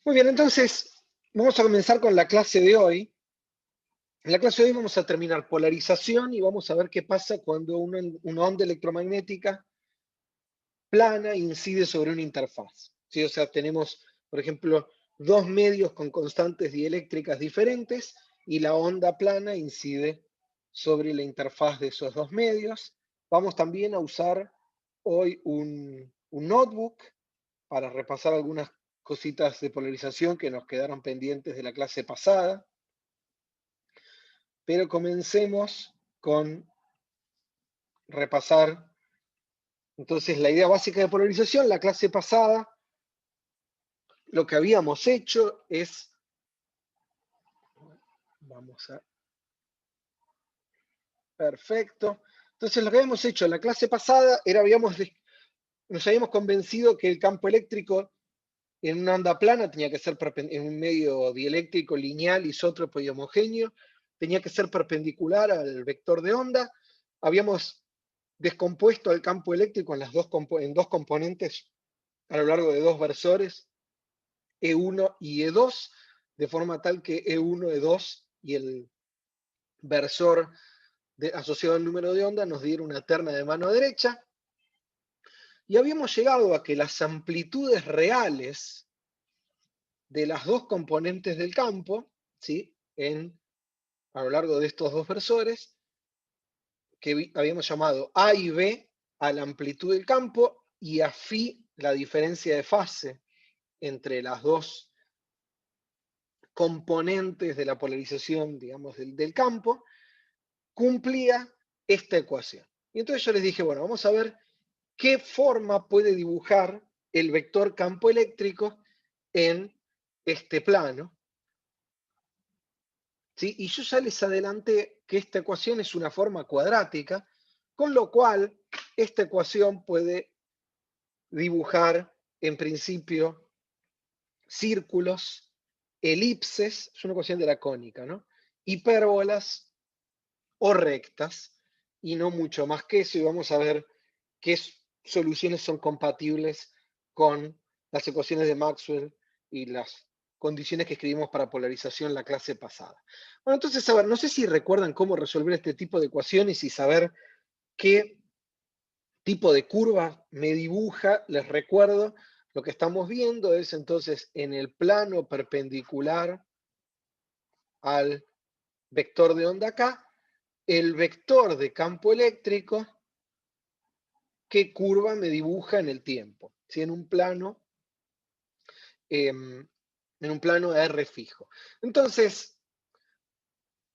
Muy bien, entonces vamos a comenzar con la clase de hoy. En la clase de hoy vamos a terminar polarización y vamos a ver qué pasa cuando una onda electromagnética plana incide sobre una interfaz. ¿Sí? O sea, tenemos, por ejemplo, dos medios con constantes dieléctricas diferentes y la onda plana incide sobre la interfaz de esos dos medios. Vamos también a usar hoy un notebook para repasar algunas cositas de polarización que nos quedaron pendientes de la clase pasada. Pero comencemos con repasar entonces la idea básica de polarización. La clase pasada lo que habíamos hecho es, vamos a, perfecto. Entonces lo que habíamos hecho en la clase pasada era, nos habíamos convencido que el campo eléctrico en una onda plana tenía que ser en un medio dieléctrico lineal, isótropo y homogéneo, tenía que ser perpendicular al vector de onda. Habíamos descompuesto al campo eléctrico en dos componentes a lo largo de dos versores, E1 y E2, de forma tal que E1, E2 y el versor asociado al número de onda nos diera una terna de mano derecha. Y habíamos llegado a que las amplitudes reales de las dos componentes del campo, ¿sí? A lo largo de estos dos versores, que habíamos llamado A y B a la amplitud del campo y a phi la diferencia de fase entre las dos componentes de la polarización, digamos, del campo, cumplía esta ecuación. Y entonces yo les dije, bueno, vamos a ver qué forma puede dibujar el vector campo eléctrico en este plano. ¿Sí? Y yo ya les adelanté que esta ecuación es una forma cuadrática, con lo cual esta ecuación puede dibujar en principio círculos, elipses, es una ecuación de la cónica, ¿no? Hipérbolas o rectas, y no mucho más que eso, y vamos a ver qué soluciones son compatibles con las ecuaciones de Maxwell y las condiciones que escribimos para polarización en la clase pasada. Bueno, entonces, a ver, no sé si recuerdan cómo resolver este tipo de ecuaciones y saber qué tipo de curva me dibuja. Les recuerdo, lo que estamos viendo es entonces en el plano perpendicular al vector de onda acá, el vector de campo eléctrico, qué curva me dibuja en el tiempo, ¿sí? En un plano R fijo. Entonces,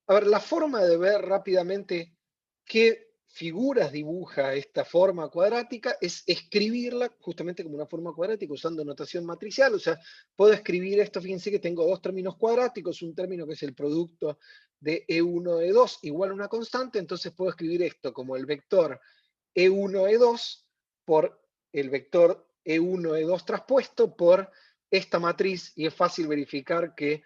a ver, la forma de ver rápidamente qué figuras dibuja esta forma cuadrática es escribirla justamente como una forma cuadrática usando notación matricial. O sea, puedo escribir esto, fíjense que tengo dos términos cuadráticos, un término que es el producto de E1, E2 igual a una constante, entonces puedo escribir esto como el vector E1, E2 por el vector E1, E2 traspuesto por esta matriz, y es fácil verificar que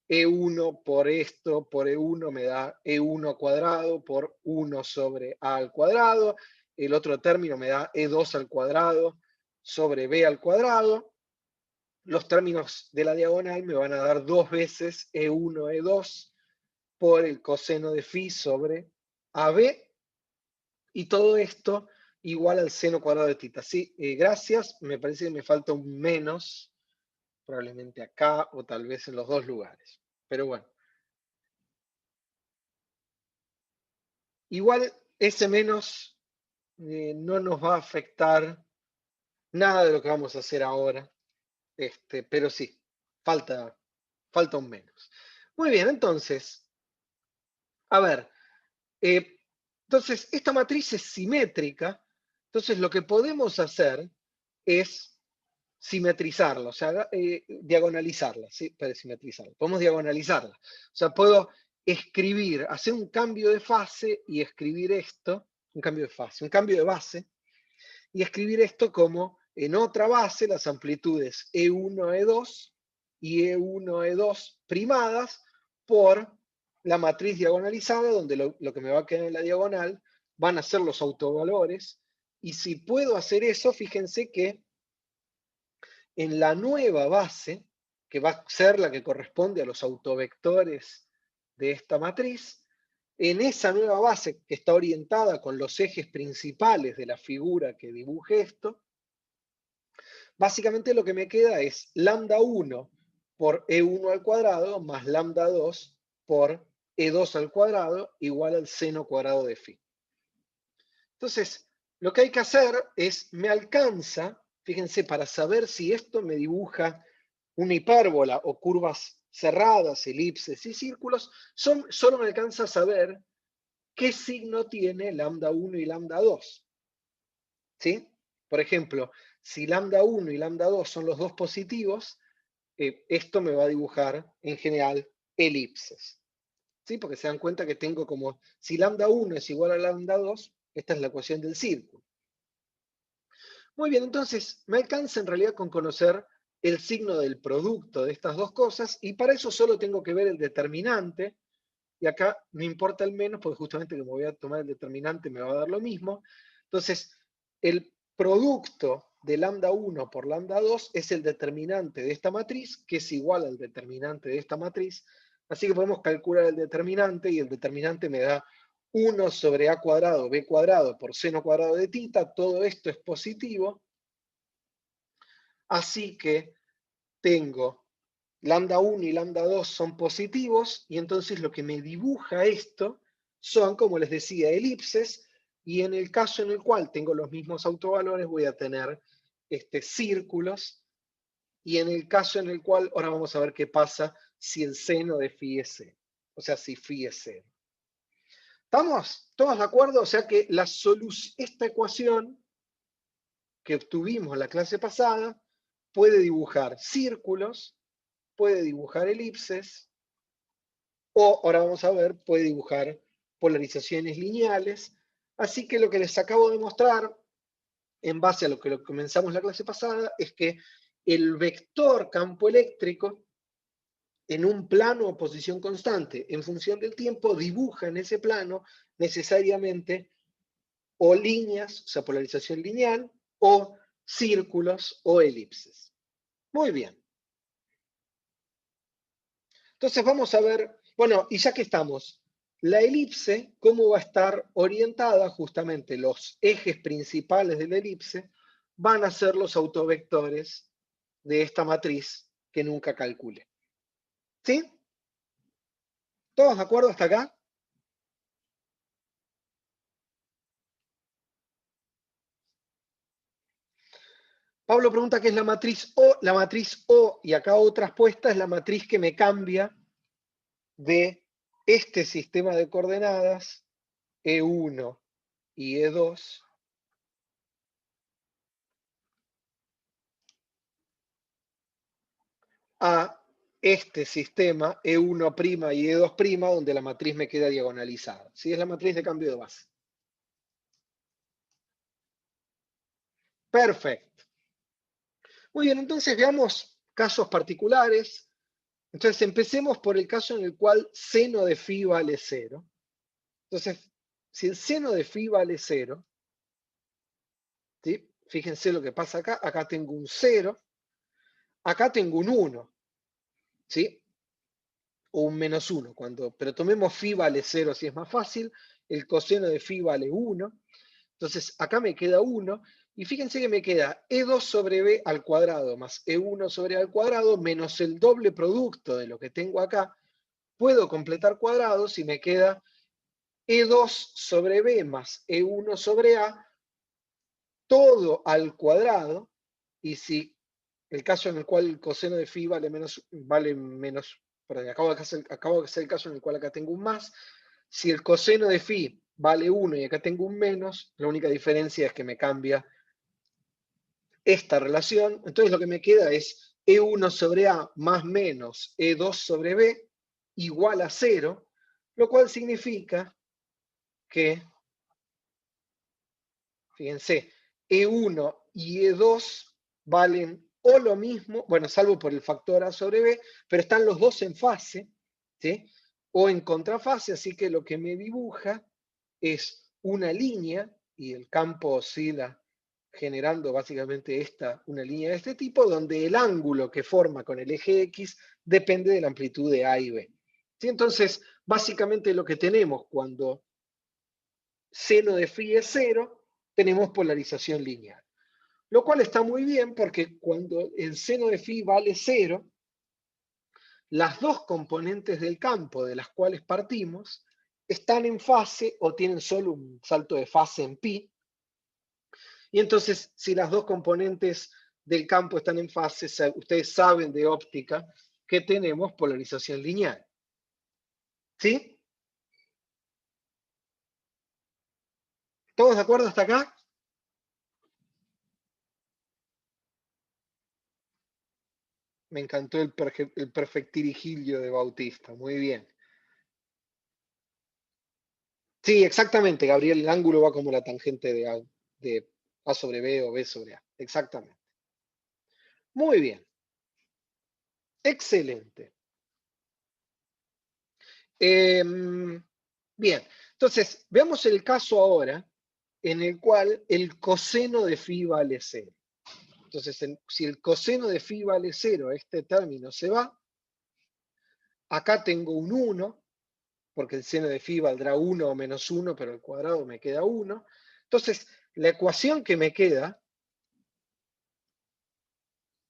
E1 por esto, por E1 me da E1 cuadrado por 1 sobre A al cuadrado, el otro término me da E2 al cuadrado sobre B al cuadrado, los términos de la diagonal me van a dar dos veces E1, E2 por el coseno de phi sobre AB, y todo esto igual al seno cuadrado de tita. Sí, gracias, me parece que me falta un menos, probablemente acá o tal vez en los dos lugares, pero bueno. Igual ese menos no nos va a afectar nada de lo que vamos a hacer ahora, pero sí, falta, falta un menos. Muy bien, entonces, a ver, entonces esta matriz es simétrica, entonces lo que podemos hacer es simetrizarla, o sea, diagonalizarla, ¿sí? Para simetrizarla, podemos diagonalizarla, o sea, puedo escribir, hacer un cambio de fase y escribir esto, un cambio de fase, un cambio de base, y escribir esto como en otra base las amplitudes E1, E2 y E1, E2 primadas por la matriz diagonalizada, donde lo que me va a quedar en la diagonal van a ser los autovalores. Y si puedo hacer eso, fíjense que en la nueva base, que va a ser la que corresponde a los autovectores de esta matriz. En esa nueva base que está orientada con los ejes principales de la figura que dibuje esto, básicamente lo que me queda es lambda 1 por E1 al cuadrado más lambda 2 por E2 al cuadrado igual al seno cuadrado de phi. Entonces, lo que hay que hacer es, me alcanza, fíjense, para saber si esto me dibuja una hipérbola o curvas cerradas, elipses y círculos, solo me alcanza a saber qué signo tiene lambda 1 y lambda 2. ¿Sí? Por ejemplo, si lambda 1 y lambda 2 son los dos positivos, esto me va a dibujar en general elipses. ¿Sí? Porque se dan cuenta que tengo como, si lambda 1 es igual a lambda 2, esta es la ecuación del círculo. Muy bien, entonces me alcanza en realidad con conocer el signo del producto de estas dos cosas, y para eso solo tengo que ver el determinante, y acá no importa el menos, porque justamente como voy a tomar el determinante me va a dar lo mismo. Entonces, el producto de lambda 1 por lambda 2 es el determinante de esta matriz, que es igual al determinante de esta matriz. Así que podemos calcular el determinante, y el determinante me da 1 sobre a cuadrado b cuadrado por seno cuadrado de θ. Todo esto es positivo. Así que tengo lambda 1 y lambda 2 son positivos, y entonces lo que me dibuja esto son, como les decía, elipses, y en el caso en el cual tengo los mismos autovalores voy a tener círculos, y en el caso en el cual, ahora vamos a ver qué pasa si el seno de phi es 0, o sea, si phi es 0. ¿Estamos todos de acuerdo? O sea que esta ecuación que obtuvimos en la clase pasada puede dibujar círculos, puede dibujar elipses, o ahora vamos a ver, puede dibujar polarizaciones lineales. Así que lo que les acabo de mostrar, en base a lo que comenzamos la clase pasada, es que el vector campo eléctrico en un plano o posición constante en función del tiempo dibuja en ese plano necesariamente o líneas, o sea, polarización lineal, o círculos o elipses. Muy bien. Entonces vamos a ver, bueno, y ya que estamos, la elipse, ¿cómo va a estar orientada? Justamente los ejes principales de la elipse van a ser los autovectores de esta matriz que nunca calcule. ¿Sí? ¿Todos de acuerdo hasta acá? Pablo pregunta qué es la matriz O. La matriz O, y acá otra respuesta, es la matriz que me cambia de este sistema de coordenadas, E1 y E2, a este sistema E1' y E2', donde la matriz me queda diagonalizada. ¿Sí? Es la matriz de cambio de base. Perfecto. Muy bien, entonces veamos casos particulares. Entonces empecemos por el caso en el cual seno de phi vale 0. Entonces, si el seno de phi vale 0, ¿sí? Fíjense lo que pasa acá. Acá tengo un 0, acá tengo un 1, ¿sí? O un menos 1, pero tomemos phi vale 0 si es más fácil. El coseno de phi vale 1. Entonces, acá me queda 1, y fíjense que me queda E2 sobre B al cuadrado más E1 sobre A al cuadrado menos el doble producto de lo que tengo acá. Puedo completar cuadrados y me queda E2 sobre B más E1 sobre A, todo al cuadrado, y si el caso en el cual el coseno de phi vale menos, perdón, acabo de hacer el caso en el cual acá tengo un más. Si el coseno de phi vale 1 y acá tengo un menos, la única diferencia es que me cambia esta relación. Entonces lo que me queda es E1 sobre A más menos E2 sobre B igual a 0, lo cual significa que, fíjense, E1 y E2 valen o lo mismo, bueno, salvo por el factor A sobre B, pero están los dos en fase, ¿sí? O en contrafase, así que lo que me dibuja es una línea, y el campo oscila generando básicamente una línea de este tipo, donde el ángulo que forma con el eje X depende de la amplitud de A y B. ¿Sí? Entonces, básicamente lo que tenemos cuando seno de φ es 0, tenemos polarización lineal. Lo cual está muy bien porque cuando el seno de φ vale 0, las dos componentes del campo de las cuales partimos están en fase o tienen solo un salto de fase en pi. Y entonces, si las dos componentes del campo están en fase, ustedes saben de óptica que tenemos polarización lineal. ¿Sí? ¿Todos de acuerdo hasta acá? Me encantó el perfectirijillo de Bautista. Muy bien. Sí, exactamente, Gabriel. El ángulo va como la tangente de A sobre B o B sobre A. Exactamente. Muy bien. Excelente. Bien. Entonces, veamos el caso ahora en el cual el coseno de φ vale 0. Entonces, si el coseno de φ vale 0, este término se va. Acá tengo un 1, porque el seno de φ valdrá 1 o menos 1, pero al cuadrado me queda 1. Entonces, la ecuación que me queda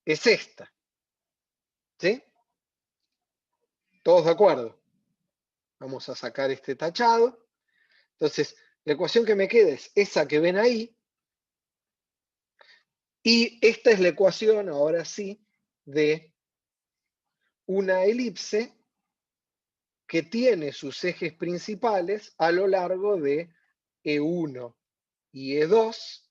es esta. ¿Sí? ¿Todos de acuerdo? Vamos a sacar este tachado. Entonces, la ecuación que me queda es esa que ven ahí. Y esta es la ecuación, ahora sí, de una elipse que tiene sus ejes principales a lo largo de E1 y E2.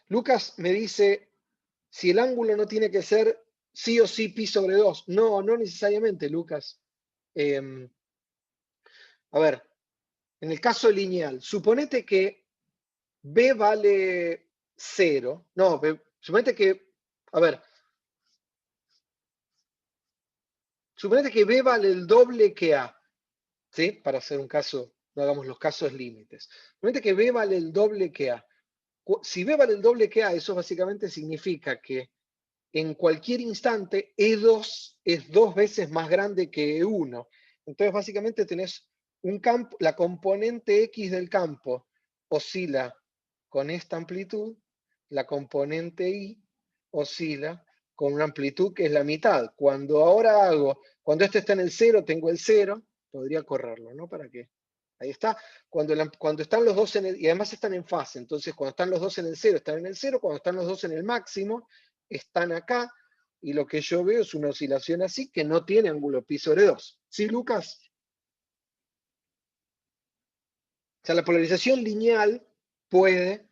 Lucas me dice, si el ángulo no tiene que ser sí o sí pi sobre 2. No, no necesariamente, Lucas. A ver, en el caso lineal, suponete que B vale 0. No, suponete que, a ver, suponete que B vale el doble que A. ¿Sí? Para hacer un caso, no hagamos los casos límites. Suponete que B vale el doble que A. Si B vale el doble que A, eso básicamente significa que en cualquier instante E2 es 2 veces más grande que E1. Entonces básicamente tenés un campo, la componente X del campo oscila con esta amplitud, la componente Y oscila con una amplitud que es la mitad. Cuando esto está en el 0, tengo el 0, podría correrlo, ¿no? ¿Para qué? Ahí está. Cuando están los dos y además están en fase, entonces cuando están los dos en el 0, están en el 0, cuando están los dos en el máximo, están acá, y lo que yo veo es una oscilación así que no tiene ángulo pi sobre 2. ¿Sí, Lucas? O sea, la polarización lineal puede...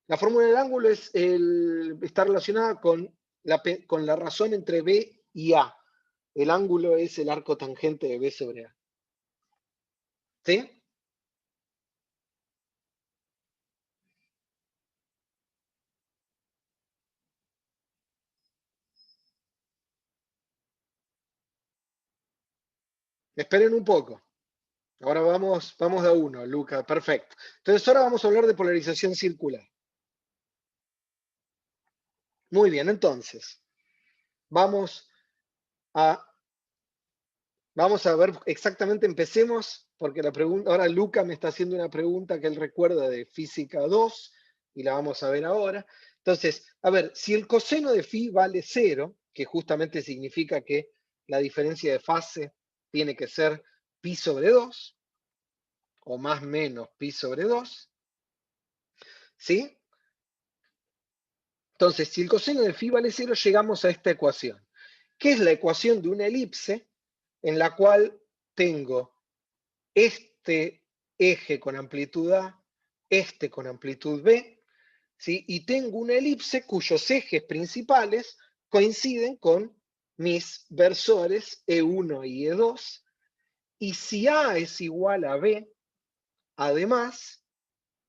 la fórmula del ángulo está relacionada con la razón entre B y A. El ángulo es el arco tangente de B sobre A. ¿Sí? Esperen un poco. Ahora vamos de a uno, Luca. Perfecto. Entonces ahora vamos a hablar de polarización circular. Muy bien, entonces. Vamos a ver exactamente, empecemos, porque la pregunta, ahora Luca me está haciendo una pregunta que él recuerda de física 2, y la vamos a ver ahora. Entonces, a ver, si el coseno de φ vale 0, que justamente significa que la diferencia de fase tiene que ser pi sobre 2, o más o menos pi sobre 2, ¿sí? Entonces, si el coseno de φ vale 0, llegamos a esta ecuación, que es la ecuación de una elipse en la cual tengo este eje con amplitud A, este con amplitud B, ¿sí? Y tengo una elipse cuyos ejes principales coinciden con mis versores E1 y E2, y si A es igual a B, además,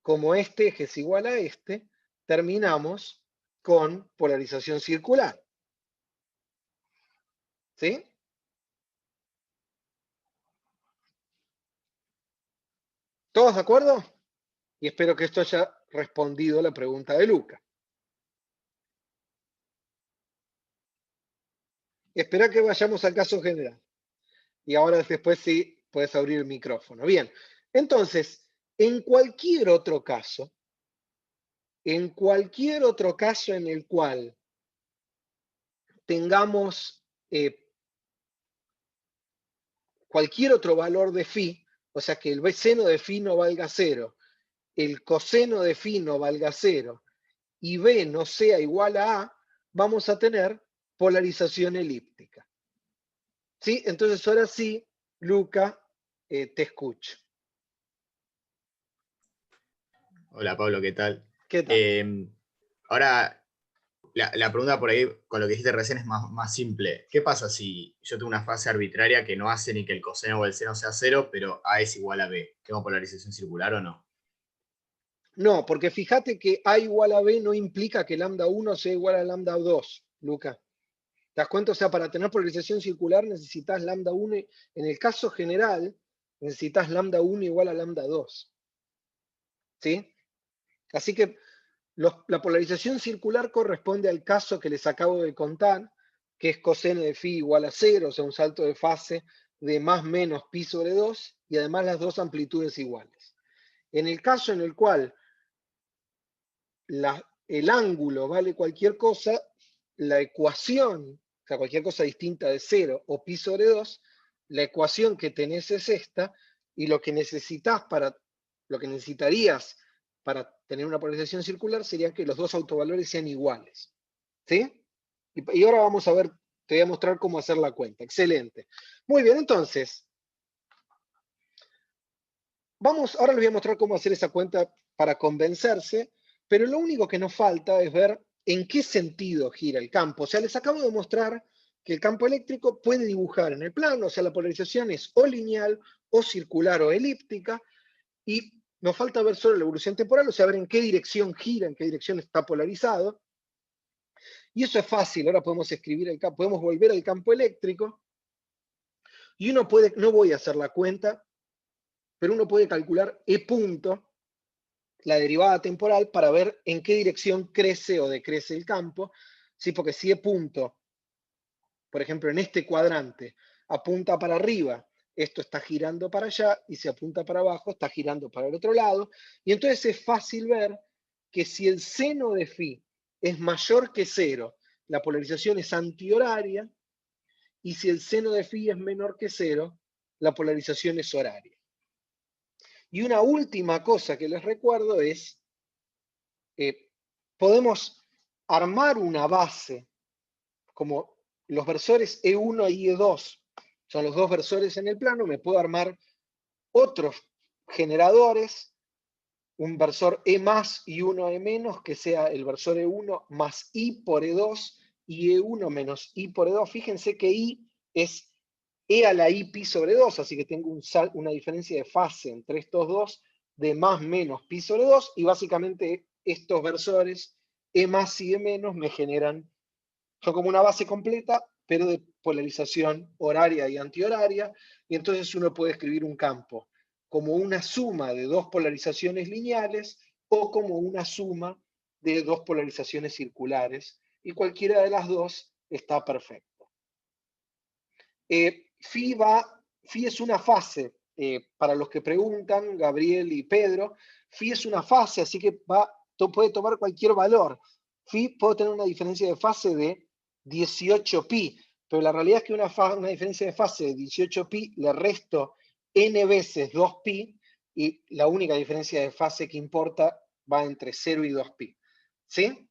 como este eje es igual a este, terminamos con polarización circular. ¿Sí? ¿Todos de acuerdo? Y espero que esto haya respondido a la pregunta de Luca. Espera que vayamos al caso general. Y ahora después sí puedes abrir el micrófono. Bien, entonces, en cualquier otro caso en el cual tengamos cualquier otro valor de phi, o sea que el seno de phi no valga 0, el coseno de phi no valga 0 y b no sea igual a a, vamos a tener polarización elíptica. ¿Sí? Entonces ahora sí, Luca, te escucho. Hola Pablo, ¿qué tal? ¿Qué tal? Ahora, la pregunta por ahí, con lo que dijiste recién, es más simple. ¿Qué pasa si yo tengo una fase arbitraria que no hace ni que el coseno o el seno sea 0, pero A es igual a B? ¿Tengo polarización circular o no? No, porque fíjate que A igual a B no implica que lambda 1 sea igual a lambda 2, Luca. ¿Te das cuenta? O sea, para tener polarización circular necesitas lambda 1, en el caso general, necesitas lambda 1 igual a lambda 2. ¿Sí? Así que la polarización circular corresponde al caso que les acabo de contar, que es coseno de phi igual a 0, o sea, un salto de fase de más menos pi sobre 2, y además las dos amplitudes iguales. En el caso en el cual el ángulo vale cualquier cosa, la ecuación, o sea, cualquier cosa distinta de 0 o pi sobre 2, la ecuación que tenés es esta, y lo que necesitarías para tener una polarización circular sería que los dos autovalores sean iguales. ¿Sí? Y ahora vamos a ver, te voy a mostrar cómo hacer la cuenta. Excelente. Muy bien, entonces, ahora les voy a mostrar cómo hacer esa cuenta para convencerse, pero lo único que nos falta es ver en qué sentido gira el campo. O sea, les acabo de mostrar que el campo eléctrico puede dibujar en el plano, o sea, la polarización es o lineal, o circular, o elíptica, y nos falta ver solo la evolución temporal, o sea, ver en qué dirección gira, en qué dirección está polarizado. Y eso es fácil, ahora podemos escribir el campo, podemos volver al campo eléctrico, y uno puede, no voy a hacer la cuenta, pero uno puede calcular E punto, la derivada temporal, para ver en qué dirección crece o decrece el campo, ¿sí? Porque si E punto, por ejemplo, en este cuadrante, apunta para arriba, esto está girando para allá, y si apunta para abajo, está girando para el otro lado, y entonces es fácil ver que si el seno de phi es mayor que 0, la polarización es antihoraria, y si el seno de phi es menor que 0, la polarización es horaria. Y una última cosa que les recuerdo es, podemos armar una base, como los versores E1 y E2 son los dos versores en el plano, me puedo armar otros generadores, un versor E más y uno E menos, que sea el versor E1 más I por E2 y E1 menos I por E2. Fíjense que I es E a la I pi sobre 2, así que tengo una diferencia de fase entre estos dos de más menos pi sobre 2, y básicamente estos versores E más y E menos me generan, son como una base completa, pero de polarización horaria y antihoraria, y entonces uno puede escribir un campo como una suma de dos polarizaciones lineales o como una suma de dos polarizaciones circulares, y cualquiera de las dos está perfecto. Phi es una fase, para los que preguntan, Gabriel y Pedro, phi es una fase, así que puede tomar cualquier valor. Phi puede tener una diferencia de fase de 18 pi, pero la realidad es que una diferencia de fase de 18 pi le resto n veces 2 pi, y la única diferencia de fase que importa va entre 0 y 2 pi. ¿Sí?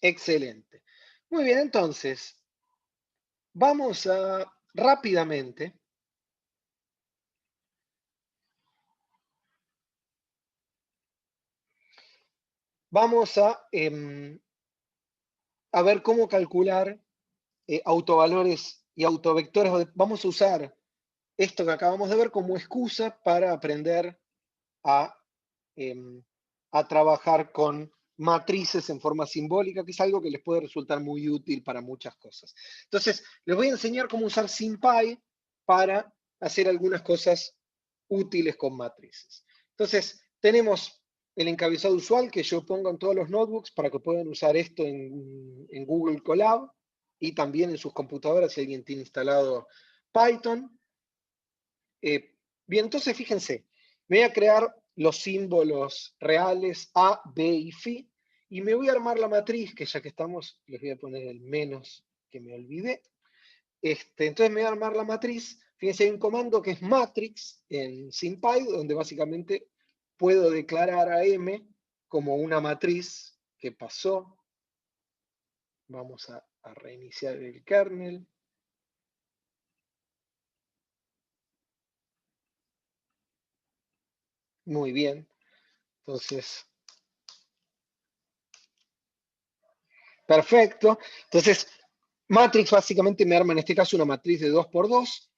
Excelente. Muy bien, entonces, vamos a rápidamente vamos a ver cómo calcular autovalores y autovectores. Vamos a usar esto que acabamos de ver como excusa para aprender a, a trabajar con matrices en forma simbólica, que es algo que les puede resultar muy útil para muchas cosas. Entonces, les voy a enseñar cómo usar SymPy para hacer algunas cosas útiles con matrices. Entonces, tenemos el encabezado usual que yo pongo en todos los notebooks para que puedan usar esto en Google Colab y también en sus computadoras si alguien tiene instalado Python. Bien, entonces fíjense, me voy a crear los símbolos reales A, B y Φ, y me voy a armar la matriz, que ya que estamos, les voy a poner el menos que me olvidé. Entonces me voy a armar la matriz. Fíjense, hay un comando que es matrix en SymPy, donde básicamente puedo declarar a M como una matriz que pasó. Vamos a reiniciar el kernel. Muy bien. Entonces, perfecto. Entonces, matrix básicamente me arma en este caso una matriz de 2×2.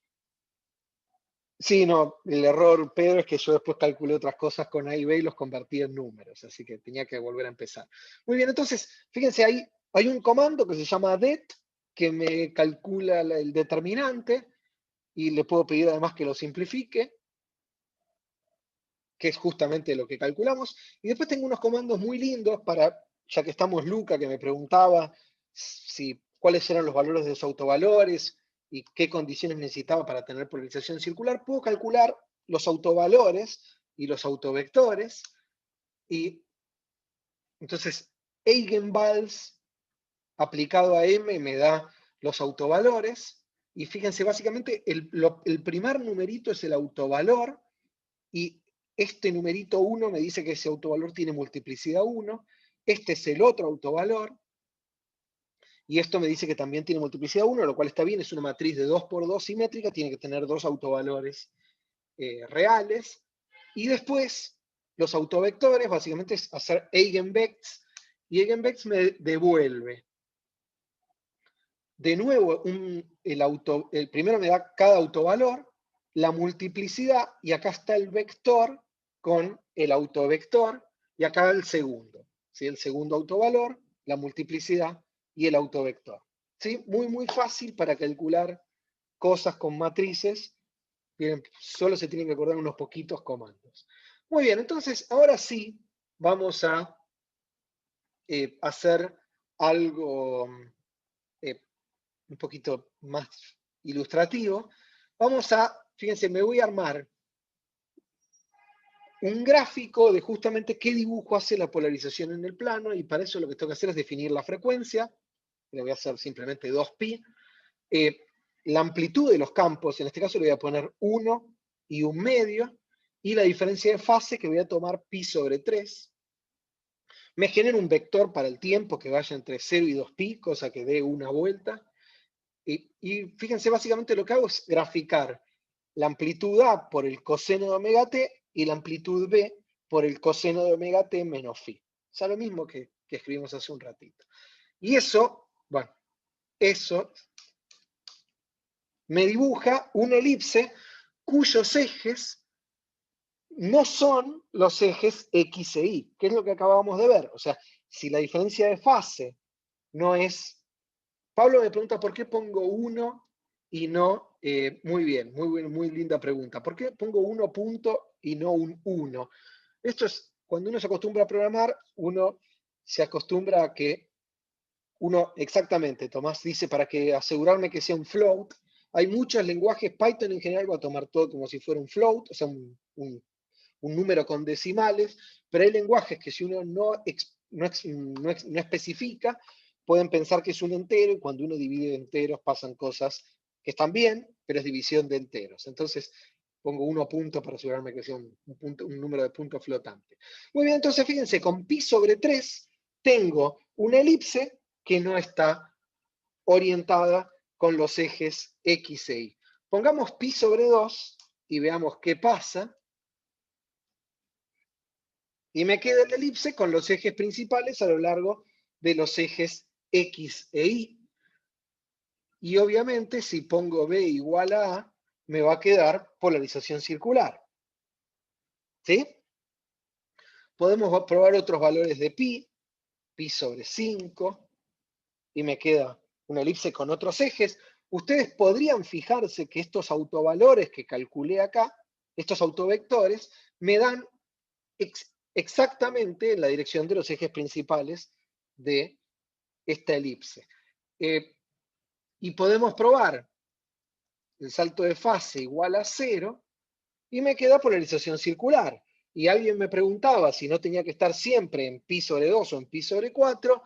Sí, no, el error, Pedro, es que yo después calculé otras cosas con A y B y los convertí en números, así que tenía que volver a empezar. Muy bien, entonces, fíjense, hay un comando que se llama det, que me calcula el determinante, y le puedo pedir además que lo simplifique, que es justamente lo que calculamos. Y después tengo unos comandos muy lindos para, ya que estamos Luca, que me preguntaba cuáles eran los valores de los autovalores y qué condiciones necesitaba para tener polarización circular, puedo calcular los autovalores y los autovectores. Y entonces, Eigenvalls aplicado a M me da los autovalores. Y fíjense, básicamente el primer numerito es el autovalor, y este numerito 1 me dice que ese autovalor tiene multiplicidad 1, este es el otro autovalor, y esto me dice que también tiene multiplicidad 1, lo cual está bien, es una matriz de 2×2 simétrica, tiene que tener dos autovalores reales, y después los autovectores, básicamente es hacer eigenvects, y eigenvects me devuelve de nuevo el primero me da cada autovalor, la multiplicidad, y acá está el vector con el autovector, y acá el segundo, ¿sí? El segundo autovalor, la multiplicidad y el autovector. ¿Sí? Muy, muy fácil para calcular cosas con matrices. Bien, solo se tienen que acordar unos poquitos comandos. Muy bien, entonces ahora sí vamos a hacer algo un poquito más ilustrativo. Fíjense, me voy a armar un gráfico de justamente qué dibujo hace la polarización en el plano, y para eso lo que tengo que hacer es definir la frecuencia. Le voy a hacer simplemente 2pi. La amplitud de los campos, en este caso le voy a poner 1 y 1/2, y la diferencia de fase que voy a tomar pi/3. Me genera un vector para el tiempo que vaya entre 0 y 2pi, cosa que dé una vuelta. Y fíjense, básicamente lo que hago es graficar la amplitud A por el coseno de omega t y la amplitud B por el coseno de omega t menos phi. O sea, lo mismo que escribimos hace un ratito. Y eso, bueno, eso me dibuja una elipse cuyos ejes no son los ejes X e Y, que es lo que acabamos de ver. O sea, si la diferencia de fase no es... Pablo me pregunta por qué pongo 1 y no... muy bien, muy linda pregunta. ¿Por qué pongo 1 punto y no un 1? Esto es, cuando uno se acostumbra a programar, uno se acostumbra a que uno, exactamente, Tomás dice, para que asegurarme que sea un float, hay muchos lenguajes, Python en general va a tomar todo como si fuera un float, o sea, un número con decimales, pero hay lenguajes que si uno no especifica, pueden pensar que es un entero, y cuando uno divide enteros pasan cosas que están bien, pero es división de enteros. Entonces pongo 1 punto para asegurarme que sea un número de puntos flotante. Muy bien, entonces fíjense, con pi/3 tengo una elipse que no está orientada con los ejes X e Y. Pongamos pi/2 y veamos qué pasa. Y me queda la elipse con los ejes principales a lo largo de los ejes X e Y. Y obviamente, si pongo B igual a A, me va a quedar polarización circular. ¿Sí? Podemos probar otros valores de pi/5, y me queda una elipse con otros ejes. ustedes podrían fijarse que estos autovalores que calculé acá, estos autovectores, me dan exactamente en la dirección de los ejes principales de esta elipse. Y podemos probar el salto de fase igual a 0 y me queda polarización circular. Y alguien me preguntaba si no tenía que estar siempre en pi sobre 2 o en pi sobre 4,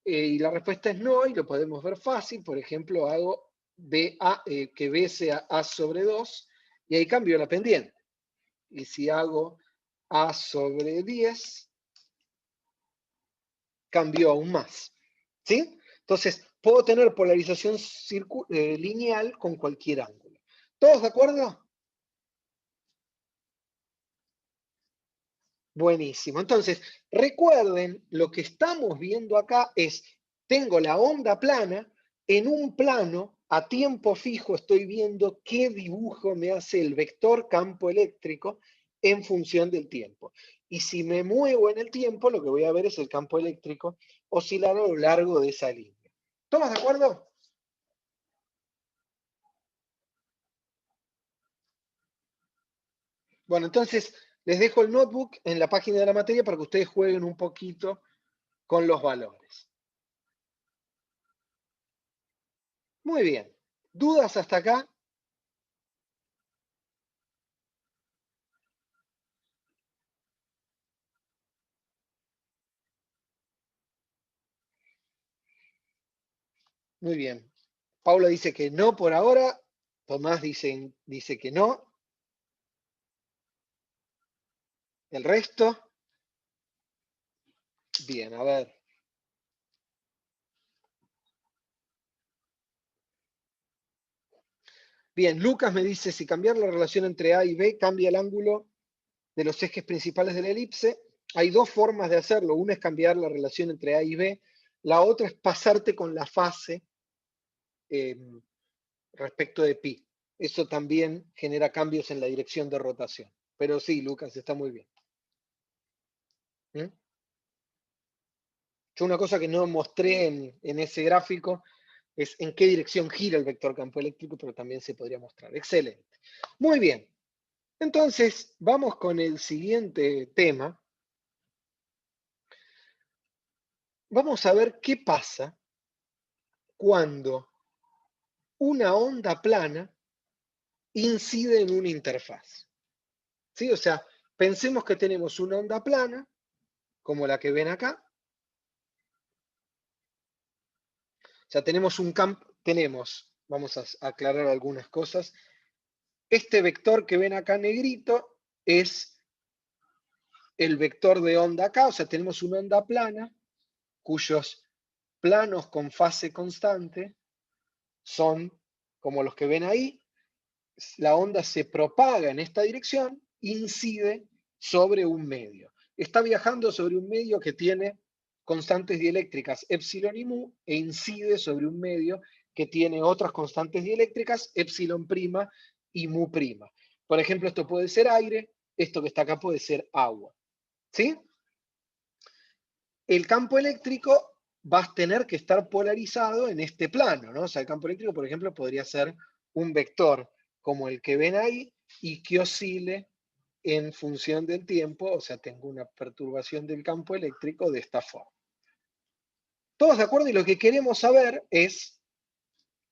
y la respuesta es no, y lo podemos ver fácil. Por ejemplo, hago que B sea A sobre 2, y ahí cambio la pendiente. Y si hago A sobre 10, cambio aún más. ¿Sí? Entonces, puedo tener polarización lineal con cualquier ángulo. ¿Todos de acuerdo? Buenísimo. Entonces, recuerden, lo que estamos viendo acá es, tengo la onda plana, en un plano, a tiempo fijo, estoy viendo qué dibujo me hace el vector campo eléctrico en función del tiempo. Y si me muevo en el tiempo, lo que voy a ver es el campo eléctrico oscilar a lo largo de esa línea. ¿Todos de acuerdo? Bueno, entonces les dejo el notebook en la página de la materia para que ustedes jueguen un poquito con los valores. Muy bien. ¿Dudas hasta acá? Muy bien. Paula dice que no por ahora. Tomás dice que no. ¿El resto? Bien, a ver. Bien, Lucas me dice, si cambiar la relación entre A y B cambia el ángulo de los ejes principales de la elipse. Hay dos formas de hacerlo. Una es cambiar la relación entre A y B. La otra es pasarte con la fase respecto de pi. Eso también genera cambios en la dirección de rotación. Pero sí, Lucas, está muy bien. Yo una cosa que no mostré en ese gráfico es en qué dirección gira el vector campo eléctrico, pero también se podría mostrar. Excelente. Muy bien. Entonces, vamos con el siguiente tema. Vamos a ver qué pasa cuando una onda plana incide en una interfaz. ¿Sí? O sea, pensemos que tenemos una onda plana, como la que ven acá. O sea, tenemos un campo, vamos a aclarar algunas cosas. Este vector que ven acá negrito es el vector de onda acá, o sea, tenemos una onda plana cuyos planos con fase constante son como los que ven ahí. La onda se propaga en esta dirección, incide sobre un medio. Está viajando sobre un medio que tiene constantes dieléctricas epsilon y mu, e incide sobre un medio que tiene otras constantes dieléctricas epsilon' y mu'. Por ejemplo, esto puede ser aire, esto que está acá puede ser agua. ¿Sí? El campo eléctrico va a tener que estar polarizado en este plano, ¿no? O sea, el campo eléctrico, por ejemplo, podría ser un vector como el que ven ahí y que oscile en función del tiempo, o sea, tengo una perturbación del campo eléctrico de esta forma. ¿Todos de acuerdo? Y lo que queremos saber es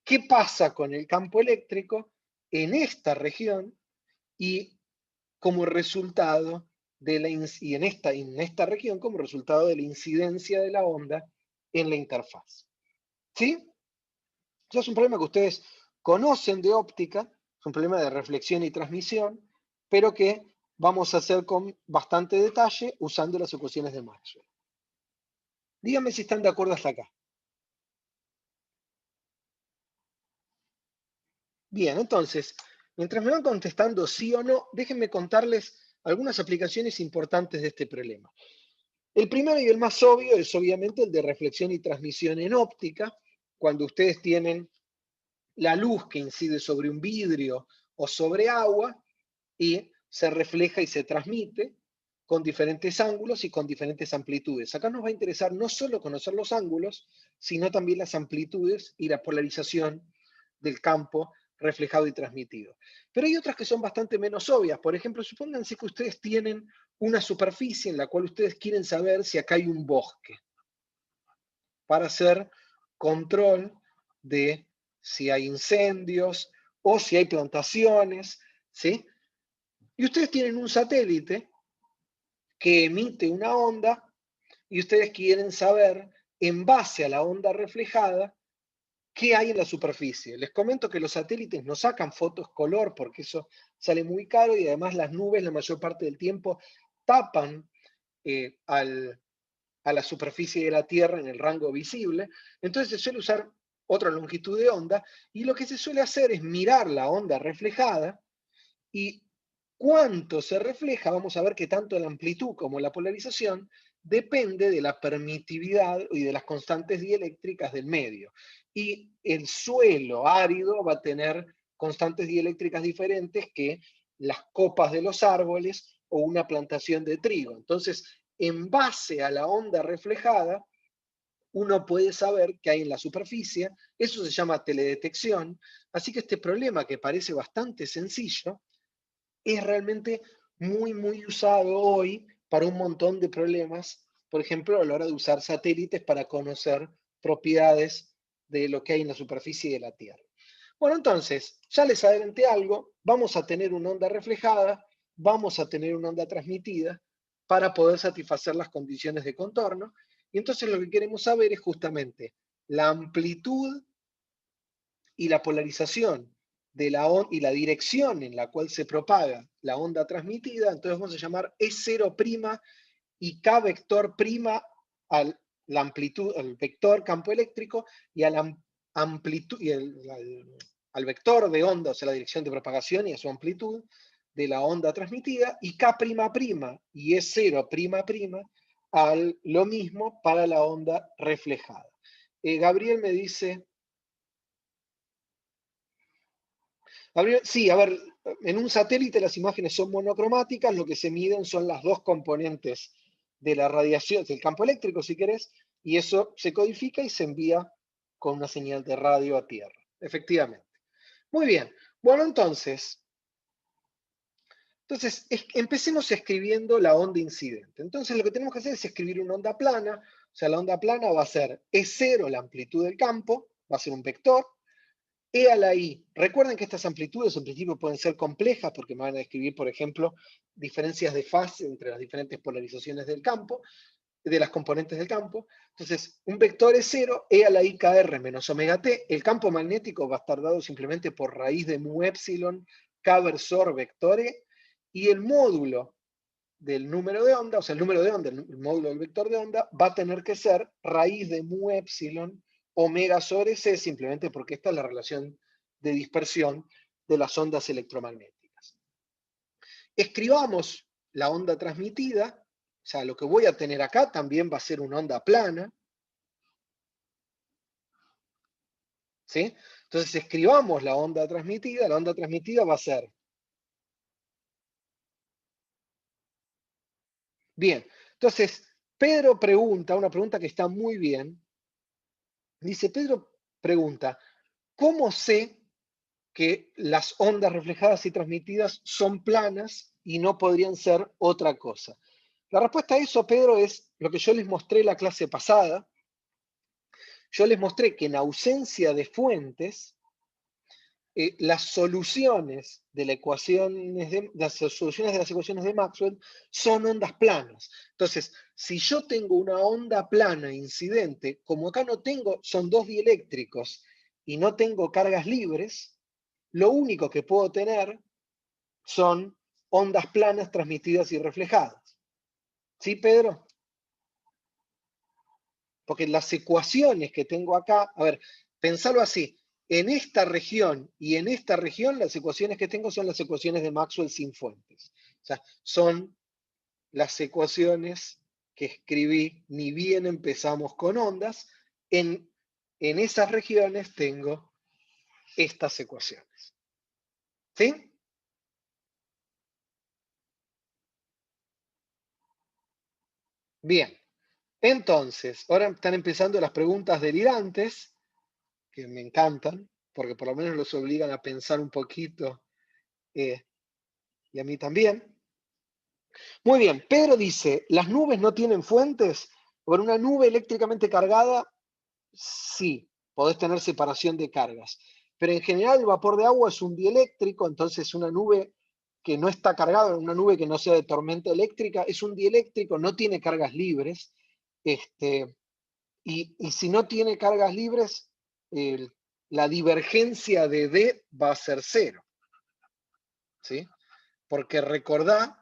qué pasa con el campo eléctrico en esta región y como resultado de en esta región como resultado de la incidencia de la onda en la interfaz. ¿Sí? Eso es un problema que ustedes conocen de óptica, es un problema de reflexión y transmisión, pero que vamos a hacer con bastante detalle usando las ecuaciones de Maxwell. Díganme si están de acuerdo hasta acá. Bien, entonces, mientras me van contestando sí o no, déjenme contarles algunas aplicaciones importantes de este problema. El primero y el más obvio es obviamente el de reflexión y transmisión en óptica, cuando ustedes tienen la luz que incide sobre un vidrio o sobre agua y se refleja y se transmite con diferentes ángulos y con diferentes amplitudes. Acá nos va a interesar no solo conocer los ángulos, sino también las amplitudes y la polarización del campo reflejado y transmitido. Pero hay otras que son bastante menos obvias. Por ejemplo, supónganse que ustedes tienen una superficie en la cual ustedes quieren saber si acá hay un bosque, para hacer control de si hay incendios o si hay plantaciones, ¿sí? Y ustedes tienen un satélite que emite una onda y ustedes quieren saber, en base a la onda reflejada, qué hay en la superficie. Les comento que los satélites no sacan fotos color porque eso sale muy caro y además las nubes la mayor parte del tiempo tapan a la superficie de la Tierra en el rango visible. Entonces se suele usar otra longitud de onda y lo que se suele hacer es mirar la onda reflejada y cuánto se refleja, vamos a ver que tanto la amplitud como la polarización depende de la permitividad y de las constantes dieléctricas del medio. Y el suelo árido va a tener constantes dieléctricas diferentes que las copas de los árboles o una plantación de trigo. Entonces, en base a la onda reflejada, uno puede saber qué hay en la superficie. Eso se llama teledetección. Así que este problema, que parece bastante sencillo, es realmente muy usado hoy para un montón de problemas, por ejemplo, a la hora de usar satélites para conocer propiedades de lo que hay en la superficie de la Tierra. Bueno, entonces, ya les adelanté algo, vamos a tener una onda reflejada, vamos a tener una onda transmitida para poder satisfacer las condiciones de contorno, y entonces lo que queremos saber es justamente la amplitud y la polarización de la onda y la dirección en la cual se propaga la onda transmitida. Entonces vamos a llamar E0' y K vector prima al la amplitud, al vector campo eléctrico y a la amplitud y al vector de onda, o sea, la dirección de propagación y a su amplitud de la onda transmitida, y K' y E0' al lo mismo para la onda reflejada. Gabriel me dice, sí, a ver, en un satélite las imágenes son monocromáticas, lo que se miden son las dos componentes de la radiación, del campo eléctrico, si querés, y eso se codifica y se envía con una señal de radio a Tierra, efectivamente. Muy bien, bueno, entonces empecemos escribiendo la onda incidente. Entonces lo que tenemos que hacer es escribir una onda plana, o sea, la onda plana va a ser E0 la amplitud del campo, va a ser un vector, E a la I. Recuerden que estas amplitudes en principio pueden ser complejas porque me van a describir, por ejemplo, diferencias de fase entre las diferentes polarizaciones del campo, de las componentes del campo. Entonces, un vector es 0, E a la I KR menos omega T. El campo magnético va a estar dado simplemente por raíz de mu epsilon K versor vector E. Y el módulo del número de onda, o sea, el número de onda, el módulo del vector de onda, va a tener que ser raíz de mu epsilon omega sobre C, simplemente porque esta es la relación de dispersión de las ondas electromagnéticas. Escribamos la onda transmitida, o sea, lo que voy a tener acá también va a ser una onda plana, ¿sí? Entonces escribamos la onda transmitida va a ser, bien, entonces Pedro pregunta, una pregunta que está muy bien, dice, Pedro pregunta, ¿cómo sé que las ondas reflejadas y transmitidas son planas y no podrían ser otra cosa? La respuesta a eso, Pedro, es lo que yo les mostré la clase pasada. Yo les mostré que en ausencia de fuentes, las soluciones de las soluciones de las ecuaciones de Maxwell son ondas planas. Entonces, si yo tengo una onda plana incidente, como acá no tengo, son dos dieléctricos y no tengo cargas libres, lo único que puedo tener son ondas planas transmitidas y reflejadas. ¿Sí, Pedro? Porque las ecuaciones que tengo acá, a ver, pensalo así, en esta región y en esta región las ecuaciones que tengo son las ecuaciones de Maxwell sin fuentes. O sea, son las ecuaciones que escribí, ni bien empezamos con ondas, en esas regiones tengo estas ecuaciones. ¿Sí? Bien. Entonces, ahora están empezando las preguntas delirantes, que me encantan. porque por lo menos los obligan a pensar un poquito, y a mí también. Muy bien, Pedro dice, ¿las nubes no tienen fuentes? Por una nube eléctricamente cargada, sí, podés tener separación de cargas. Pero en general el vapor de agua es un dieléctrico, entonces una nube que no está cargada, una nube que no sea de tormenta eléctrica, es un dieléctrico, no tiene cargas libres. Y si no tiene cargas libres, la divergencia de D va a ser 0. ¿Sí? Porque recordá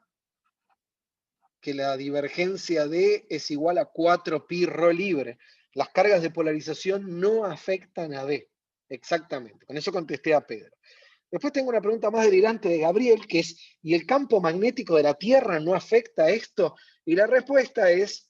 que la divergencia D es igual a 4pi ρ libre. Las cargas de polarización no afectan a D. Exactamente. Con eso contesté a Pedro. Después tengo una pregunta más delirante de Gabriel, que es, ¿y el campo magnético de la Tierra no afecta a esto? Y la respuesta es,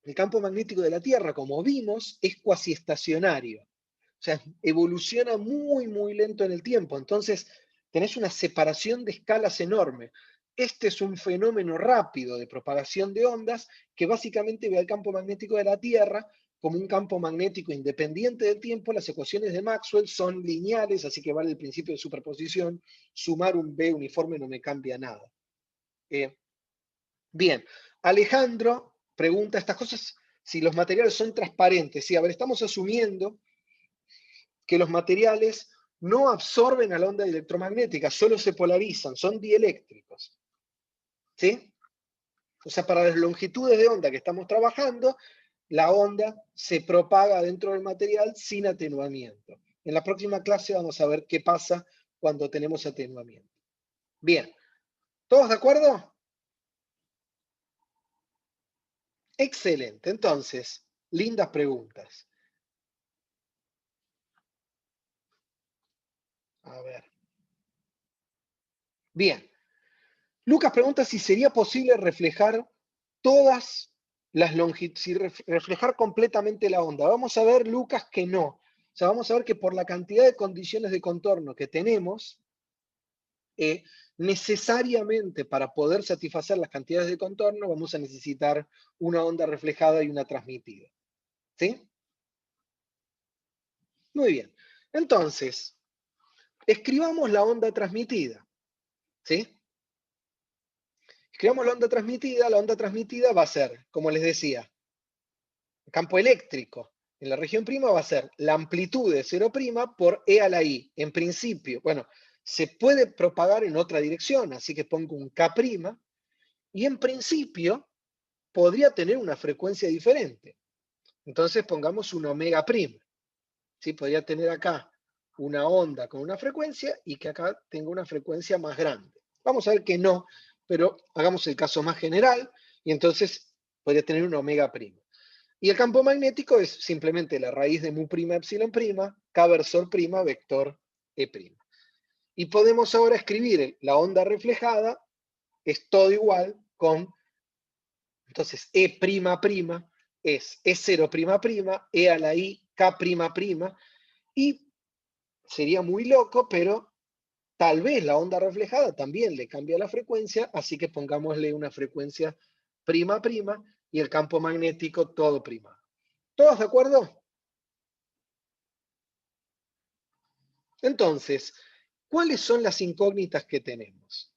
el campo magnético de la Tierra, como vimos, es cuasi estacionario. O sea, evoluciona muy, muy lento en el tiempo. Entonces, tenés una separación de escalas enorme. Este es un fenómeno rápido de propagación de ondas que básicamente ve al campo magnético de la Tierra como un campo magnético independiente del tiempo. Las ecuaciones de Maxwell son lineales, así que vale el principio de superposición. Sumar un B uniforme no me cambia nada. Bien, Alejandro pregunta estas cosas, si los materiales son transparentes. Sí, a ver, estamos asumiendo que los materiales no absorben a la onda electromagnética, solo se polarizan, son dieléctricos. ¿Sí? O sea, para las longitudes de onda que estamos trabajando, la onda se propaga dentro del material sin atenuamiento. En la próxima clase vamos a ver qué pasa cuando tenemos atenuamiento. Bien, ¿todos de acuerdo? Excelente, entonces, lindas preguntas. A ver. Bien. Lucas pregunta si sería posible reflejar todas las longitudes, si reflejar completamente la onda. Vamos a ver, Lucas, que no. O sea, vamos a ver que por la cantidad de condiciones de contorno que tenemos, necesariamente para poder satisfacer las cantidades de contorno, vamos a necesitar una onda reflejada y una transmitida. ¿Sí? Muy bien. Entonces, escribamos la onda transmitida. ¿Sí? Escribamos la onda transmitida va a ser, como les decía, campo eléctrico. En la región prima va a ser la amplitud de 0' por E a la I. En principio, bueno, se puede propagar en otra dirección, así que pongo un K', y en principio podría tener una frecuencia diferente. Entonces pongamos un omega'. ¿Sí? Podría tener acá una onda con una frecuencia y que acá tenga una frecuencia más grande. Vamos a ver que no, pero hagamos el caso más general, y entonces podría tener un omega'. Y el campo magnético es simplemente la raíz de mu' epsilon', K versor prima, vector E'. Y podemos ahora escribir la onda reflejada, es todo igual con, entonces E'' es E0'', E a la I, K'', y sería muy loco, pero tal vez la onda reflejada también le cambia la frecuencia, así que pongámosle una frecuencia prima', y el campo magnético todo prima. ¿Todos de acuerdo? Entonces, ¿cuáles son las incógnitas que tenemos?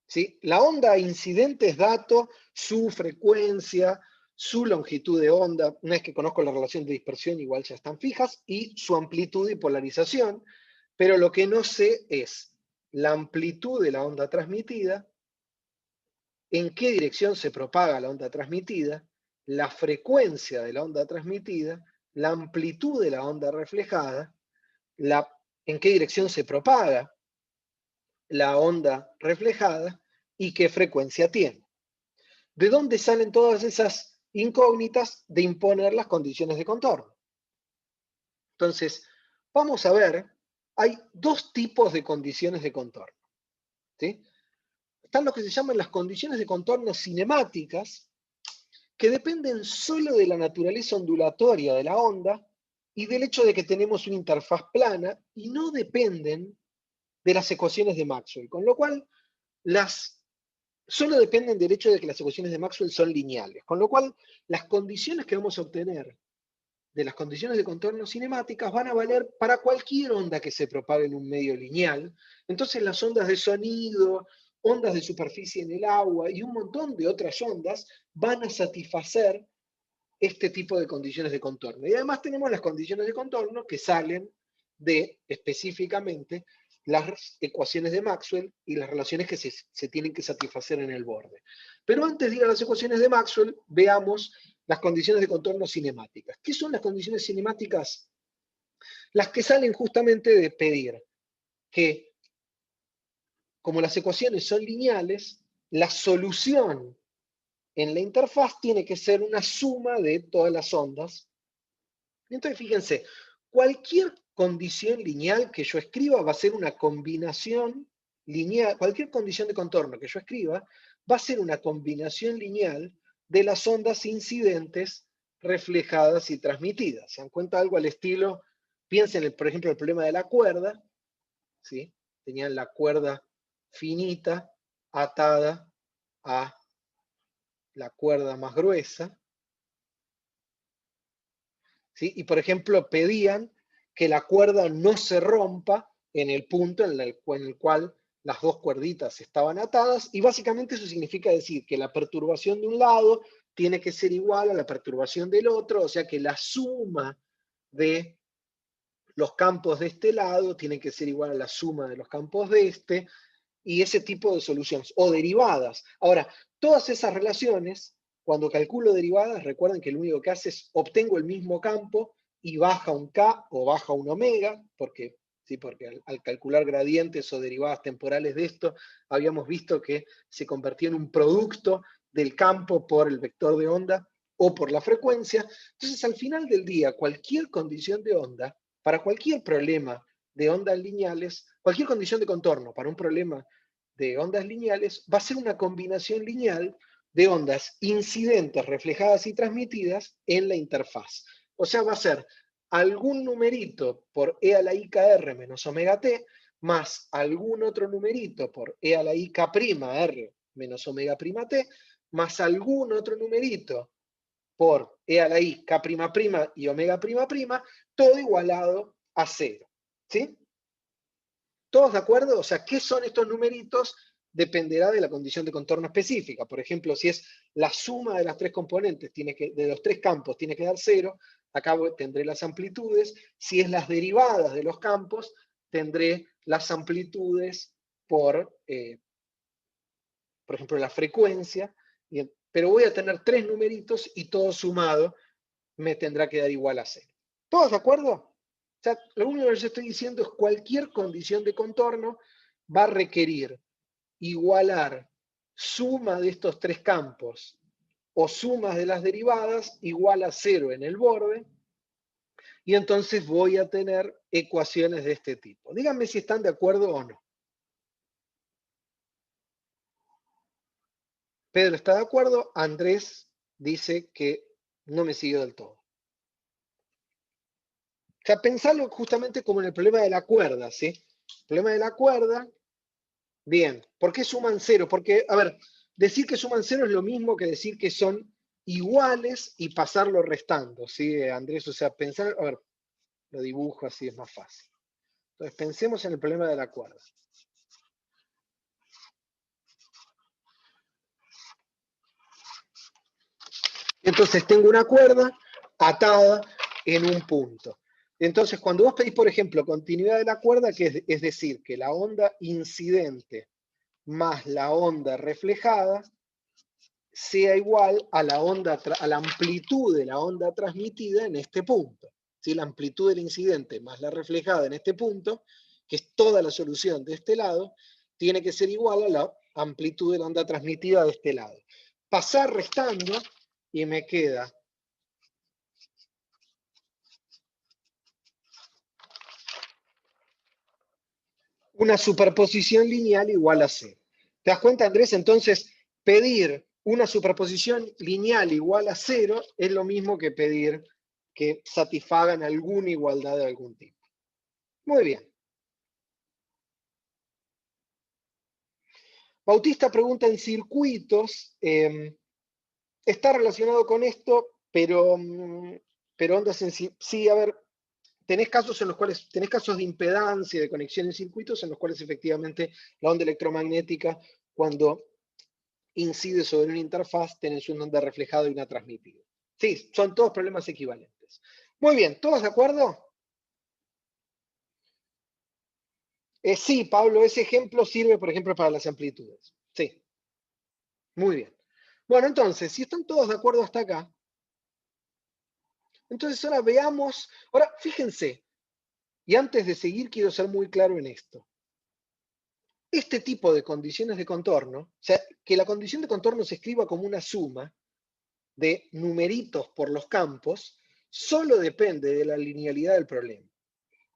¿Sí? La onda incidente es dato, su frecuencia, su longitud de onda, una vez que conozco la relación de dispersión igual ya están fijas, y su amplitud y polarización, pero lo que no sé es la amplitud de la onda transmitida, en qué dirección se propaga la onda transmitida, la frecuencia de la onda transmitida, la amplitud de la onda reflejada, en qué dirección se propaga la onda reflejada y qué frecuencia tiene. ¿De dónde salen todas esas incógnitas? De imponer las condiciones de contorno. Entonces, vamos a ver, hay dos tipos de condiciones de contorno. ¿Sí? Están lo que se llaman las condiciones de contorno cinemáticas, que dependen solo de la naturaleza ondulatoria de la onda y del hecho de que tenemos una interfaz plana y no dependen de las ecuaciones de Maxwell, con lo cual solo dependen del hecho de que las ecuaciones de Maxwell son lineales, con lo cual las condiciones que vamos a obtener de las condiciones de contorno cinemáticas van a valer para cualquier onda que se propague en un medio lineal. Entonces las ondas de sonido, ondas de superficie en el agua y un montón de otras ondas van a satisfacer este tipo de condiciones de contorno. Y además tenemos las condiciones de contorno que salen de específicamente las ecuaciones de Maxwell y las relaciones que se tienen que satisfacer en el borde. Pero antes de ir a las ecuaciones de Maxwell, veamos las condiciones de contorno cinemáticas. ¿Qué son las condiciones cinemáticas? Las que salen justamente de pedir que, como las ecuaciones son lineales, la solución en la interfaz tiene que ser una suma de todas las ondas. Entonces, fíjense, cualquier condición lineal que yo escriba va a ser una combinación lineal, cualquier condición de contorno que yo escriba va a ser una combinación lineal de las ondas incidentes, reflejadas y transmitidas. ¿Se dan cuenta? Algo al estilo, piensen, por ejemplo, el problema de la cuerda, ¿sí? Tenían la cuerda finita atada a la cuerda más gruesa, ¿sí? Y por ejemplo pedían que la cuerda no se rompa en el punto en el cual las dos cuerditas estaban atadas, y básicamente eso significa decir que la perturbación de un lado tiene que ser igual a la perturbación del otro, o sea que la suma de los campos de este lado tiene que ser igual a la suma de los campos de este, y ese tipo de soluciones, o derivadas. Ahora, todas esas relaciones, cuando calculo derivadas, recuerden que lo único que hace es obtengo el mismo campo y baja un K o baja un omega, porque, sí, porque al calcular gradientes o derivadas temporales de esto, habíamos visto que se convertía en un producto del campo por el vector de onda o por la frecuencia. Entonces, al final del día, cualquier condición de onda, para cualquier problema de ondas lineales, cualquier condición de contorno para un problema de ondas lineales va a ser una combinación lineal de ondas incidentes, reflejadas y transmitidas en la interfaz. O sea, va a ser algún numerito por e a la i k r menos omega t, más algún otro numerito por e a la i k' r menos omega prima t, más algún otro numerito por e a la i k' y omega prima prima, todo igualado a 0. ¿Sí? ¿Todos de acuerdo? O sea, ¿qué son estos numeritos? Dependerá de la condición de contorno específica. Por ejemplo, si es la suma de las tres componentes, de los tres campos, tiene que dar 0, acá tendré las amplitudes. Si es las derivadas de los campos, tendré las amplitudes por ejemplo, la frecuencia. Pero voy a tener tres numeritos y todo sumado me tendrá que dar igual a 0. ¿Todos de acuerdo? O sea, lo único que yo estoy diciendo es cualquier condición de contorno va a requerir igualar suma de estos tres campos o sumas de las derivadas igual a 0 en el borde, y entonces voy a tener ecuaciones de este tipo. Díganme si están de acuerdo o no. Pedro está de acuerdo, Andrés dice que no me siguió del todo. O sea, pensarlo justamente como en el problema de la cuerda, ¿sí? El problema de la cuerda, bien, ¿por qué suman 0? Porque, a ver, decir que suman 0 es lo mismo que decir que son iguales y pasarlo restando, ¿sí, Andrés? O sea, pensar, a ver, lo dibujo así es más fácil. Entonces, pensemos en el problema de la cuerda. Entonces, tengo una cuerda atada en un punto. Entonces, cuando vos pedís, por ejemplo, continuidad de la cuerda, que es decir, que la onda incidente más la onda reflejada sea igual a la amplitud de la onda transmitida en este punto. ¿Sí? La amplitud del incidente más la reflejada en este punto, que es toda la solución de este lado, tiene que ser igual a la amplitud de la onda transmitida de este lado. Pasar restando y me queda una superposición lineal igual a 0. ¿Te das cuenta, Andrés? Entonces, pedir una superposición lineal igual a 0 es lo mismo que pedir que satisfagan alguna igualdad de algún tipo. Muy bien. Bautista pregunta en circuitos. Está relacionado con esto, pero pero ondas sensibles, sí, a ver, tenés casos en los cuales, tenés casos de impedancia, de conexión en circuitos, en los cuales efectivamente la onda electromagnética, cuando incide sobre una interfaz, tenés una onda reflejada y una transmitida. Sí, son todos problemas equivalentes. Muy bien, ¿todos de acuerdo? Sí, Pablo, ese ejemplo sirve, por ejemplo, para las amplitudes. Sí, muy bien. Bueno, entonces, si están todos de acuerdo hasta acá, entonces ahora veamos, ahora fíjense, y antes de seguir quiero ser muy claro en esto. Este tipo de condiciones de contorno, o sea, que la condición de contorno se escriba como una suma de numeritos por los campos, solo depende de la linealidad del problema.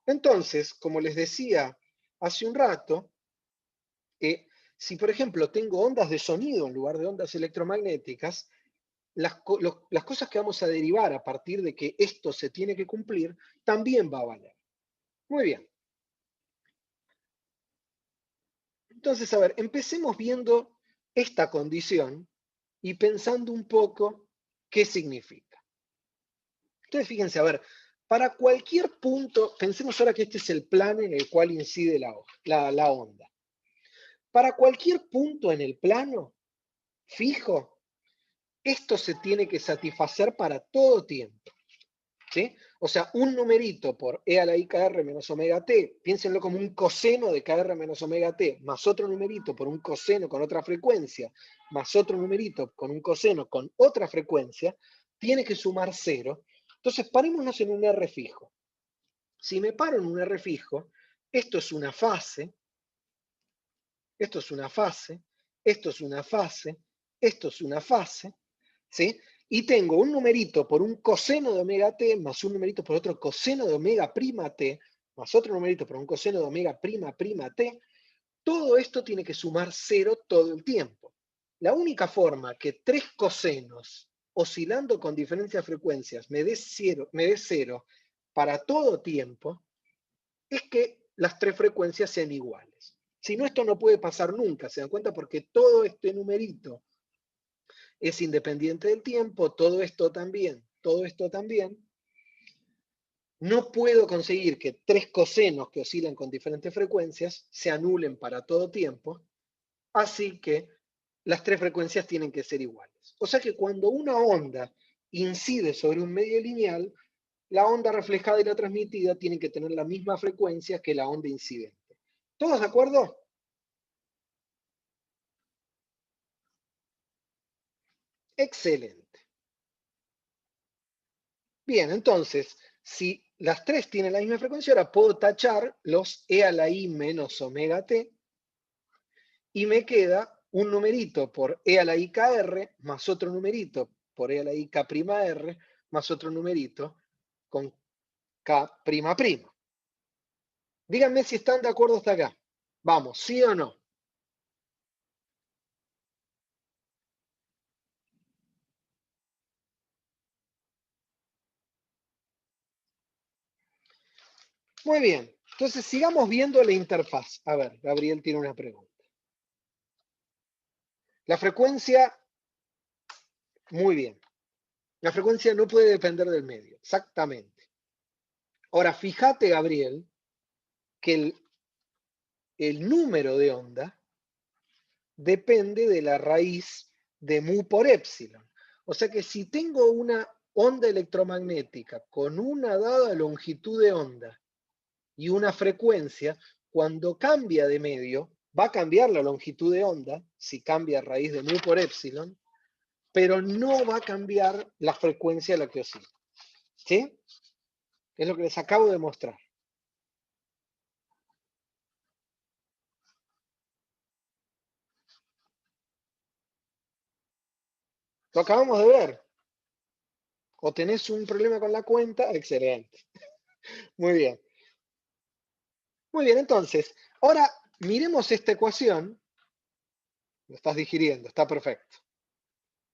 Entonces, como les decía hace un rato, si por ejemplo tengo ondas de sonido en lugar de ondas electromagnéticas, las cosas que vamos a derivar a partir de que esto se tiene que cumplir, también va a valer. Muy bien. Entonces, a ver, empecemos viendo esta condición y pensando un poco qué significa. Entonces, fíjense, a ver, para cualquier punto, pensemos ahora que este es el plano en el cual incide la onda. Para cualquier punto en el plano fijo, esto se tiene que satisfacer para todo tiempo. ¿Sí? O sea, un numerito por e a la i kr menos omega t, piénsenlo como un coseno de kr menos omega t, más otro numerito por un coseno con otra frecuencia, más otro numerito con un coseno con otra frecuencia, tiene que sumar 0. Entonces, parémonos en un R fijo. Si me paro en un R fijo, esto es una fase, esto es una fase, esto es una fase, esto es una fase, ¿sí? Y tengo un numerito por un coseno de omega t, más un numerito por otro coseno de omega prima t, más otro numerito por un coseno de omega prima t, todo esto tiene que sumar 0 todo el tiempo. La única forma que tres cosenos oscilando con diferentes frecuencias me dé 0 para todo tiempo es que las tres frecuencias sean iguales. Si no, esto no puede pasar nunca, ¿se dan cuenta? Porque todo este numerito es independiente del tiempo, todo esto también. No puedo conseguir que tres cosenos que oscilan con diferentes frecuencias se anulen para todo tiempo, así que las tres frecuencias tienen que ser iguales. O sea que cuando una onda incide sobre un medio lineal, la onda reflejada y la transmitida tienen que tener la misma frecuencia que la onda incidente. ¿Todos de acuerdo? Excelente. Bien, entonces, si las tres tienen la misma frecuencia, ahora puedo tachar los e a la i menos omega t y me queda un numerito por e a la i kr más otro numerito por e a la i k' r más otro numerito con k''. Díganme si están de acuerdo hasta acá. Vamos, ¿sí o no? Muy bien. Entonces, sigamos viendo la interfaz. A ver, Gabriel tiene una pregunta. La frecuencia, muy bien. La frecuencia no puede depender del medio, exactamente. Ahora, fíjate, Gabriel, que el número de onda depende de la raíz de mu por épsilon. O sea que si tengo una onda electromagnética con una dada longitud de onda y una frecuencia, cuando cambia de medio, va a cambiar la longitud de onda, si cambia a raíz de mu por épsilon, pero no va a cambiar la frecuencia a la que oscila. ¿Sí? Es lo que les acabo de mostrar. Lo acabamos de ver. ¿O tenés un problema con la cuenta? Excelente. Muy bien. Muy bien, entonces, ahora miremos esta ecuación. Lo estás digiriendo, está perfecto.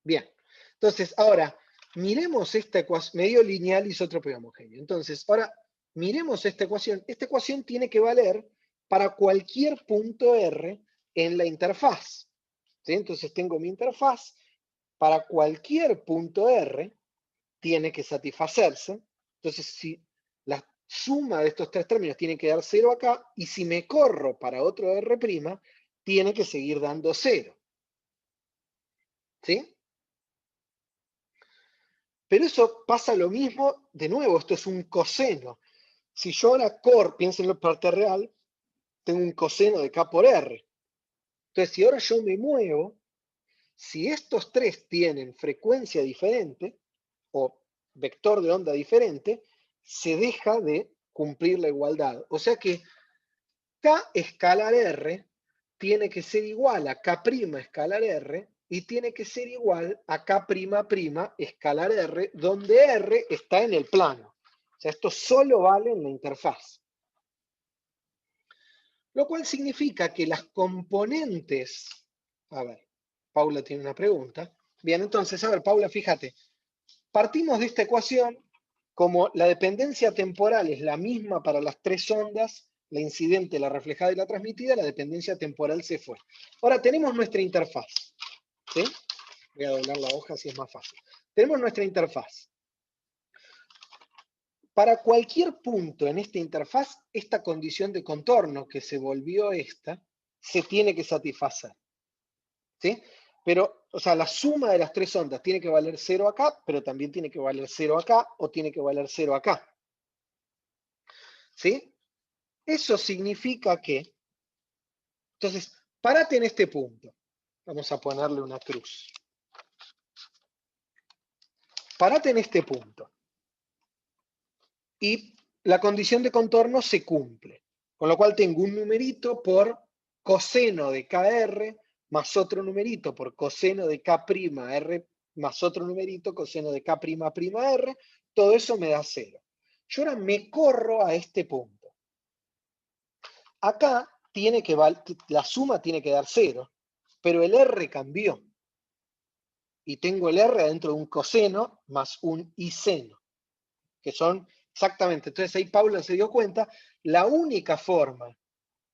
Bien. Entonces, ahora, miremos esta ecuación, medio lineal isótropo y homogéneo. Entonces, ahora, miremos esta ecuación. Esta ecuación tiene que valer para cualquier punto R en la interfaz. ¿Sí? Entonces, tengo mi interfaz para cualquier punto R. tiene que satisfacerse. Entonces, si la suma de estos tres términos tiene que dar 0 acá, y si me corro para otro R', tiene que seguir dando 0. ¿Sí? Pero eso pasa lo mismo, de nuevo, esto es un coseno. Si yo ahora pienso en la parte real, tengo un coseno de K por R. Entonces, si ahora yo me muevo, si estos tres tienen frecuencia diferente, o vector de onda diferente, se deja de cumplir la igualdad. O sea que K escalar R tiene que ser igual a K' escalar R y tiene que ser igual a K' escalar R, donde R está en el plano. O sea, esto solo vale en la interfaz. Lo cual significa que las componentes... A ver, Paula tiene una pregunta. Bien, entonces, a ver, Paula, fíjate. Partimos de esta ecuación como la dependencia temporal es la misma para las tres ondas, la incidente, la reflejada y la transmitida, la dependencia temporal se fue. Ahora tenemos nuestra interfaz. ¿Sí? Voy a doblar la hoja así es más fácil. Tenemos nuestra interfaz. Para cualquier punto en esta interfaz, esta condición de contorno que se volvió esta, se tiene que satisfacer. ¿Sí? Pero, o sea, la suma de las tres ondas tiene que valer 0 acá, pero también tiene que valer 0 acá, o tiene que valer 0 acá. ¿Sí? Eso significa que, entonces, párate en este punto. Vamos a ponerle una cruz. Párate en este punto. Y la condición de contorno se cumple. Con lo cual tengo un numerito por coseno de KR más otro numerito por coseno de K'R más otro numerito coseno de K'R. Todo eso me da 0. Yo ahora me corro a este punto. Acá tiene que la suma tiene que dar 0, pero el R cambió. Y tengo el R dentro de un coseno más un I seno, que son exactamente. Entonces ahí Paula se dio cuenta, la única forma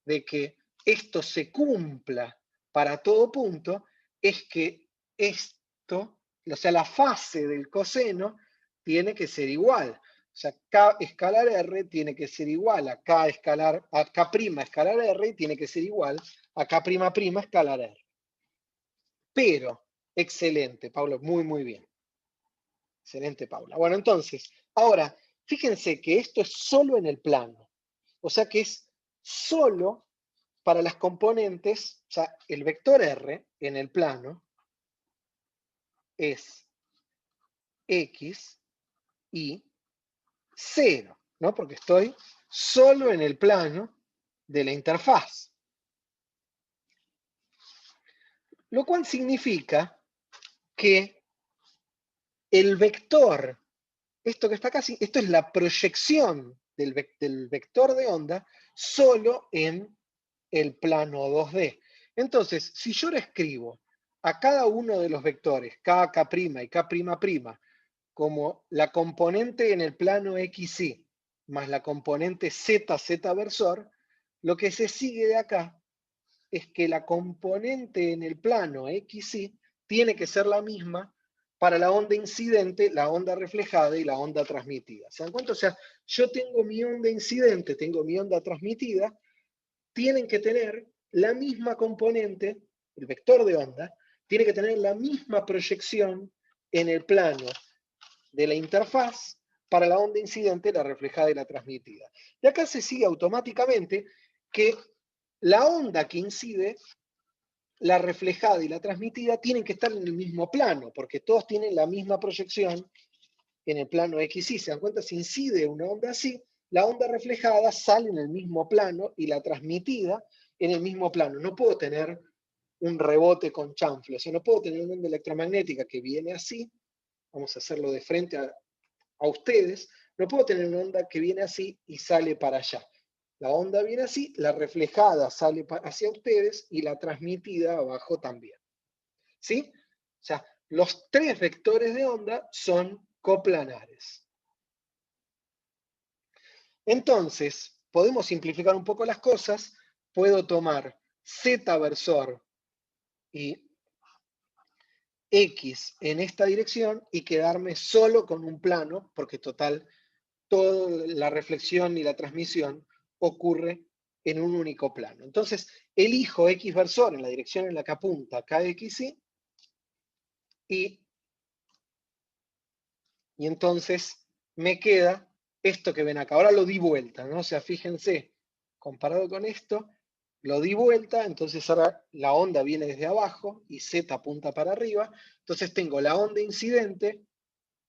de que esto se cumpla para todo punto es que esto, o sea, la fase del coseno tiene que ser igual. O sea, K escalar R tiene que ser igual a K escalar R y tiene que ser igual a K' escalar R. Pero, excelente, Paula, muy, muy bien. Excelente, Paula. Bueno, entonces, ahora, fíjense que esto es solo en el plano. O sea que es solo para las componentes, o sea, el vector R en el plano es X y 0, ¿no? Porque estoy solo en el plano de la interfaz. Lo cual significa que el vector, esto que está acá, esto es la proyección del vector de onda solo en el plano 2D. Entonces, si yo le escribo a cada uno de los vectores, K, K' y K', como la componente en el plano XY más la componente Z, Z versor, lo que se sigue de acá es que la componente en el plano XY tiene que ser la misma para la onda incidente, la onda reflejada y la onda transmitida. ¿Se dan cuenta? O sea, yo tengo mi onda incidente, tengo mi onda transmitida, tienen que tener la misma componente, el vector de onda, tiene que tener la misma proyección en el plano de la interfaz para la onda incidente, la reflejada y la transmitida. Y acá se sigue automáticamente que la onda que incide, la reflejada y la transmitida tienen que estar en el mismo plano, porque todos tienen la misma proyección en el plano XY. ¿Se dan cuenta? Si incide una onda así, la onda reflejada sale en el mismo plano y la transmitida en el mismo plano. No puedo tener un rebote con chanfle, o sea, no puedo tener una onda electromagnética que viene así, vamos a hacerlo de frente a ustedes, no puedo tener una onda que viene así y sale para allá. La onda viene así, la reflejada sale hacia ustedes y la transmitida abajo también. ¿Sí? O sea, los tres vectores de onda son coplanares. Entonces, podemos simplificar un poco las cosas. Puedo tomar Z versor y X en esta dirección y quedarme solo con un plano, porque total, toda la reflexión y la transmisión ocurre en un único plano. Entonces, elijo X versor en la dirección en la que apunta KXY y entonces me queda esto que ven acá. Ahora lo di vuelta, ¿no? O sea, fíjense, comparado con esto, lo di vuelta, entonces ahora la onda viene desde abajo y Z apunta para arriba. Entonces tengo la onda incidente,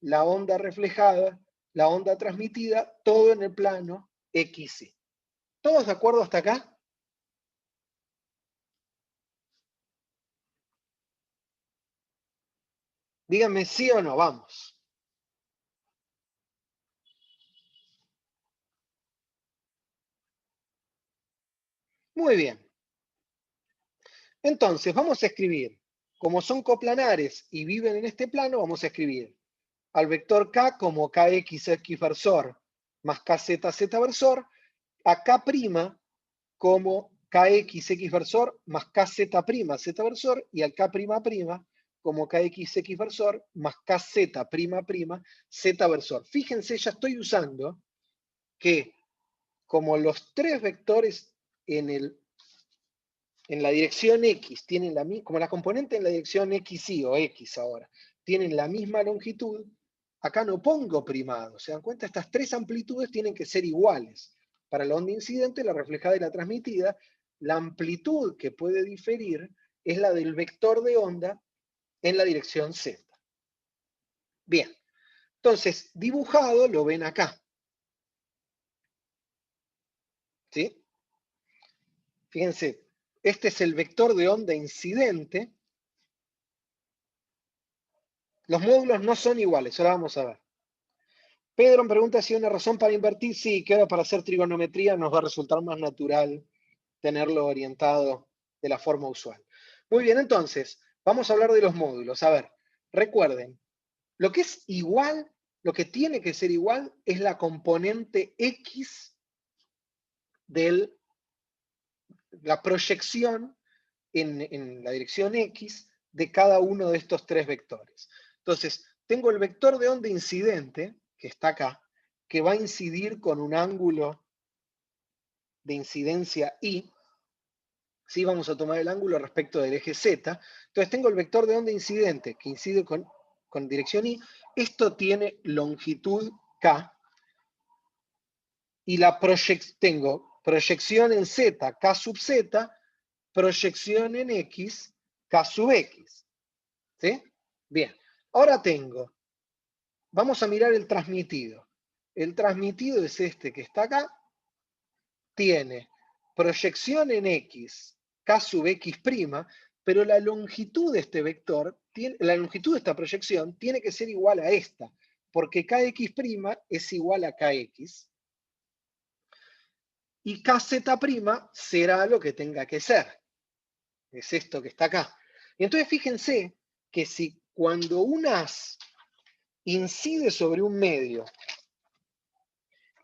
la onda reflejada, la onda transmitida, todo en el plano XY. ¿Todos de acuerdo hasta acá? Díganme sí o no, vamos. Muy bien. Entonces, vamos a escribir, como son coplanares y viven en este plano, vamos a escribir al vector K como KXX versor más KZZ versor, a K' como KXX versor más KZ' Z versor y al K' como KXX versor más KZ' Z versor. Fíjense, ya estoy usando que como los tres vectores en la dirección X tienen como la componente en la dirección XY o X ahora, tienen la misma longitud, acá no pongo primado. ¿Se dan cuenta? Estas tres amplitudes tienen que ser iguales. Para la onda incidente, la reflejada y la transmitida, la amplitud que puede diferir es la del vector de onda en la dirección Z. Bien, entonces, dibujado lo ven acá. ¿Sí? Fíjense, este es el vector de onda incidente. Los módulos no son iguales, ahora vamos a ver. Pedro me pregunta si hay una razón para invertir. Sí, que ahora para hacer trigonometría nos va a resultar más natural tenerlo orientado de la forma usual. Muy bien, entonces, vamos a hablar de los módulos. A ver, recuerden, lo que es igual, lo que tiene que ser igual es la componente X de la proyección en la dirección X de cada uno de estos tres vectores. Entonces, tengo el vector de onda incidente, que está acá, que va a incidir con un ángulo de incidencia I. ¿Sí? Vamos a tomar el ángulo respecto del eje Z. Entonces tengo el vector de onda incidente que incide con dirección I. Esto tiene longitud K. Y tengo proyección en Z, K sub Z, proyección en X, K sub X. ¿Sí? Bien. Ahora vamos a mirar el transmitido. El transmitido es este que está acá. Tiene proyección en X, K sub X', pero la longitud de este vector, la longitud de esta proyección tiene que ser igual a esta, porque KX' es igual a KX, y KZ' será lo que tenga que ser. Es esto que está acá. Y entonces fíjense que si cuando un haz incide sobre un medio,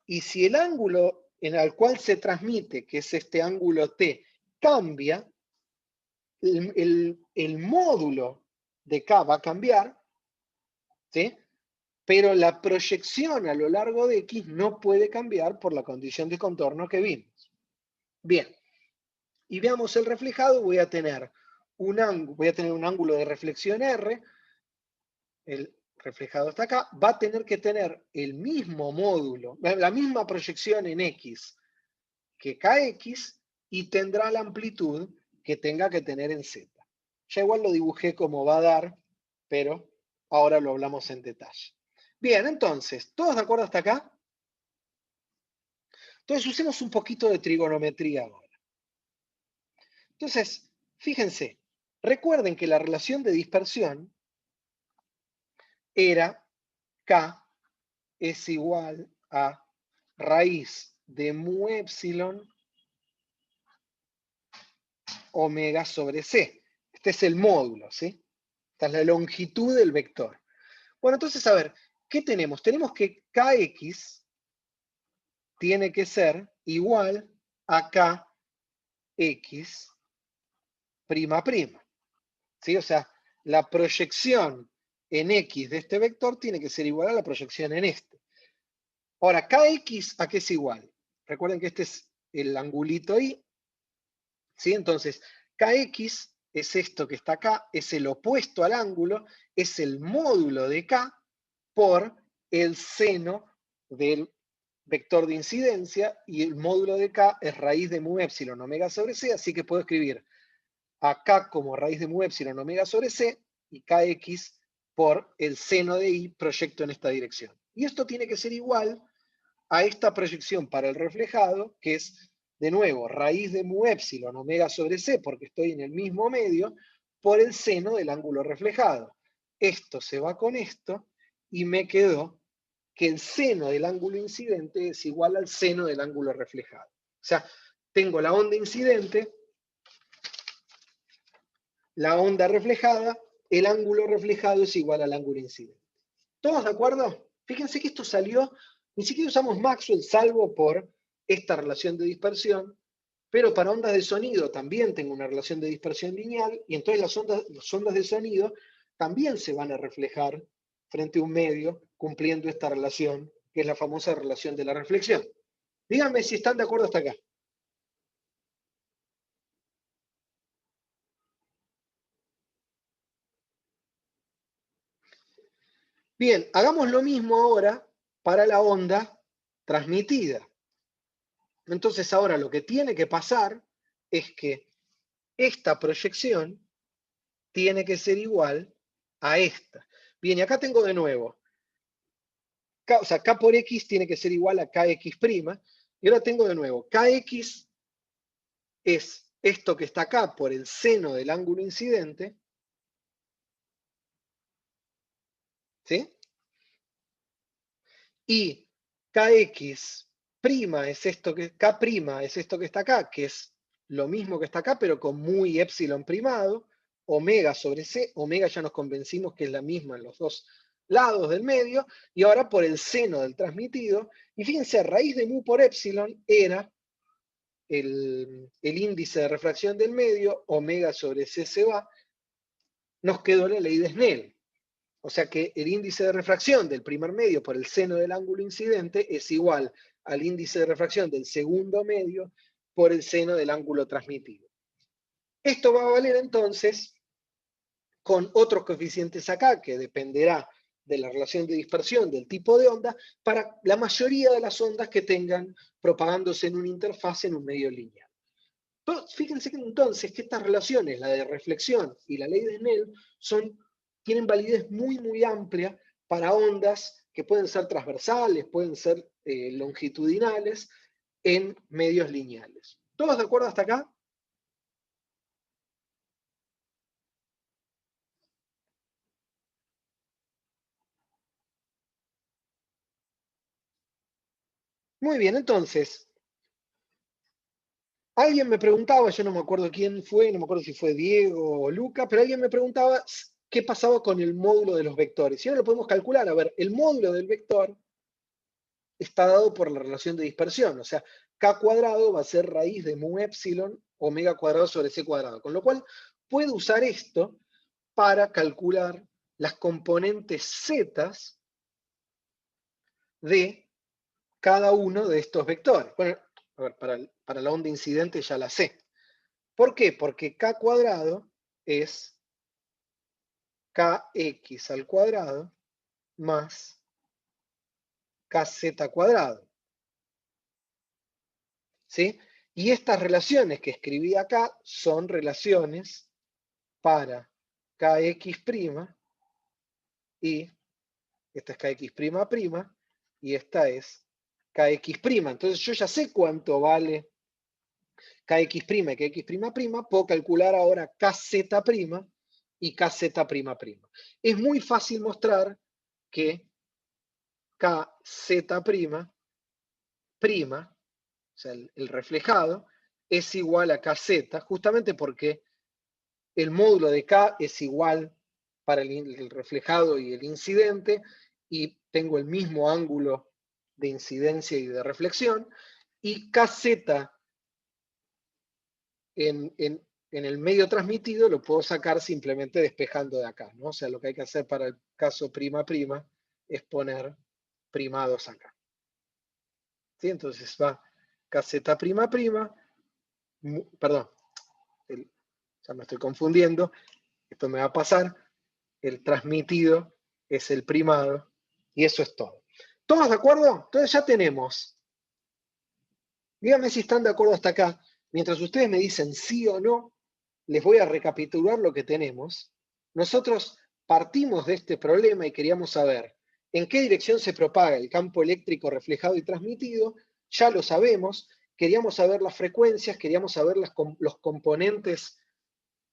y si el ángulo en el cual se transmite, que es este ángulo T, cambia, el módulo de K va a cambiar, ¿sí? Pero la proyección a lo largo de X no puede cambiar por la condición de contorno que vimos. Bien, y veamos el reflejado. Voy a tener un ángulo de reflexión R, el reflejado está acá, va a tener que tener el mismo módulo, la misma proyección en X que KX, y tendrá la amplitud que tenga que tener en Z. Ya igual lo dibujé como va a dar, pero ahora lo hablamos en detalle. Bien, entonces, ¿todos de acuerdo hasta acá? Entonces usemos un poquito de trigonometría ahora. Entonces, fíjense, recuerden que la relación de dispersión era K es igual a raíz de mu epsilon omega sobre C. Este es el módulo, ¿sí? Esta es la longitud del vector. Bueno, entonces, a ver, ¿qué tenemos? Tenemos que KX tiene que ser igual a KX'. ¿Sí? O sea, la proyección en X de este vector tiene que ser igual a la proyección en este. Ahora, KX, ¿a qué es igual? Recuerden que este es el angulito Y, ¿sí? Entonces, KX es esto que está acá, es el opuesto al ángulo, es el módulo de K por el seno del vector de incidencia, y el módulo de K es raíz de mu épsilon omega sobre C, así que puedo escribir a K como raíz de mu épsilon omega sobre C, y KX por el seno de Y proyecto en esta dirección. Y esto tiene que ser igual a esta proyección para el reflejado, que es, de nuevo, raíz de mu épsilon omega sobre C, porque estoy en el mismo medio, por el seno del ángulo reflejado. Esto se va con esto, y me quedó que el seno del ángulo incidente es igual al seno del ángulo reflejado. O sea, tengo la onda incidente, la onda reflejada, el ángulo reflejado es igual al ángulo incidente. ¿Todos de acuerdo? Fíjense que esto salió, ni siquiera usamos Maxwell, salvo por esta relación de dispersión, pero para ondas de sonido también tengo una relación de dispersión lineal, y entonces las ondas de sonido también se van a reflejar frente a un medio cumpliendo esta relación, que es la famosa relación de la reflexión. Díganme si están de acuerdo hasta acá. Bien, hagamos lo mismo ahora para la onda transmitida. Entonces ahora lo que tiene que pasar es que esta proyección tiene que ser igual a esta. Bien, y acá tengo de nuevo, o sea, K por X tiene que ser igual a KX', y ahora tengo de nuevo, KX es esto que está acá por el seno del ángulo incidente, ¿sí? Y KX' es esto que, K' es esto que está acá, que es lo mismo que está acá, pero con mu y épsilon primado, omega sobre C, omega ya nos convencimos que es la misma en los dos lados del medio, y ahora por el seno del transmitido, y fíjense, raíz de mu por épsilon era el índice de refracción del medio, omega sobre C se va, nos quedó la ley de Snell. O sea que el índice de refracción del primer medio por el seno del ángulo incidente es igual al índice de refracción del segundo medio por el seno del ángulo transmitido. Esto va a valer entonces con otros coeficientes acá, que dependerá de la relación de dispersión del tipo de onda, para la mayoría de las ondas que tengan propagándose en una interfaz en un medio lineal. Pero fíjense que entonces que estas relaciones, la de reflexión y la ley de Snell, tienen validez muy, muy amplia para ondas que pueden ser transversales, pueden ser longitudinales en medios lineales. ¿Todos de acuerdo hasta acá? Muy bien, entonces, alguien me preguntaba, yo no me acuerdo quién fue, no me acuerdo si fue Diego o Luca, pero alguien me preguntaba qué pasaba con el módulo de los vectores. Si ahora lo podemos calcular, a ver, el módulo del vector está dado por la relación de dispersión, o sea, K cuadrado va a ser raíz de mu épsilon omega cuadrado sobre C cuadrado, con lo cual puedo usar esto para calcular las componentes Z de cada uno de estos vectores. Bueno, a ver, para la onda incidente ya la sé. ¿Por qué? Porque K cuadrado es KX al cuadrado más KZ cuadrado. ¿Sí? Y estas relaciones que escribí acá son relaciones para KX' y esta es KX'' y esta es KX'. Entonces yo ya sé cuánto vale KX' y KX'', puedo calcular ahora KZ' y KZ''. Es muy fácil mostrar que KZ'', o sea, el reflejado, es igual a KZ, justamente porque el módulo de K es igual para el reflejado y el incidente, y tengo el mismo ángulo de incidencia y de reflexión, y KZ en el medio transmitido lo puedo sacar simplemente despejando de acá, ¿no? O sea, lo que hay que hacer para el caso prima prima es poner primados acá. ¿Sí? Entonces va caseta prima prima, perdón, ya me estoy confundiendo, esto me va a pasar, el transmitido es el primado, y eso es todo. ¿Todos de acuerdo? Entonces ya tenemos. Díganme si están de acuerdo hasta acá. Mientras ustedes me dicen sí o no, les voy a recapitular lo que tenemos. Nosotros partimos de este problema y queríamos saber en qué dirección se propaga el campo eléctrico reflejado y transmitido. Ya lo sabemos. Queríamos saber las frecuencias, queríamos saber los componentes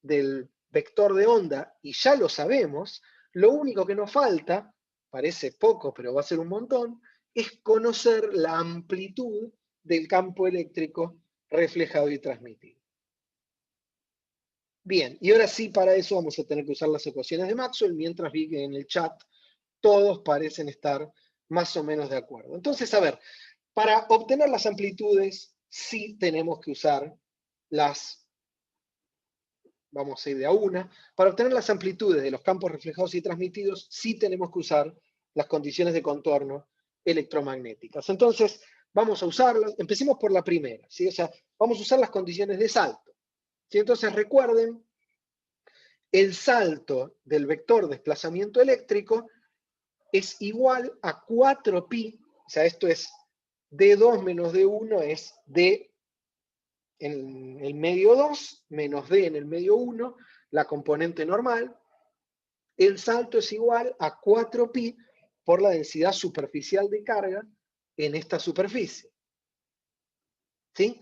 del vector de onda y ya lo sabemos. Lo único que nos falta, parece poco, pero va a ser un montón, es conocer la amplitud del campo eléctrico reflejado y transmitido. Bien, y ahora sí, para eso vamos a tener que usar las ecuaciones de Maxwell, mientras vi que en el chat todos parecen estar más o menos de acuerdo. Entonces, a ver, para obtener las amplitudes, sí tenemos que usar vamos a ir de a una. Para obtener las amplitudes de los campos reflejados y transmitidos, sí tenemos que usar las condiciones de contorno electromagnéticas. Entonces, vamos a usarlas. Empecemos por la primera, ¿sí? O sea, vamos a usar las condiciones de salto. ¿Sí? Entonces, recuerden, el salto del vector desplazamiento eléctrico es igual a 4pi, o sea, esto es D2 menos D1 es D en el medio 2 menos D en el medio 1, la componente normal. El salto es igual a 4pi por la densidad superficial de carga en esta superficie. ¿Sí?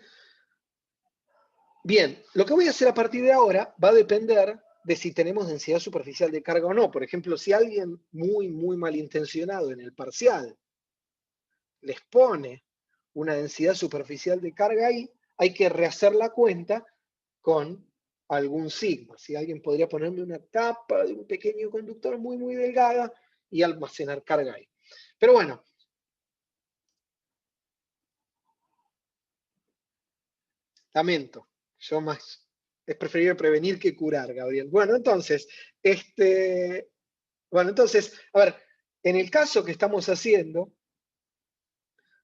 Bien, lo que voy a hacer a partir de ahora va a depender de si tenemos densidad superficial de carga o no. Por ejemplo, si alguien muy malintencionado en el parcial les pone una densidad superficial de carga ahí, hay que rehacer la cuenta con algún sigma. Si alguien podría ponerme una capa de un pequeño conductor muy delgada y almacenar carga ahí. Pero bueno. Lamento. Es preferible prevenir que curar, Gabriel. Bueno, entonces, a ver, en el caso que estamos haciendo,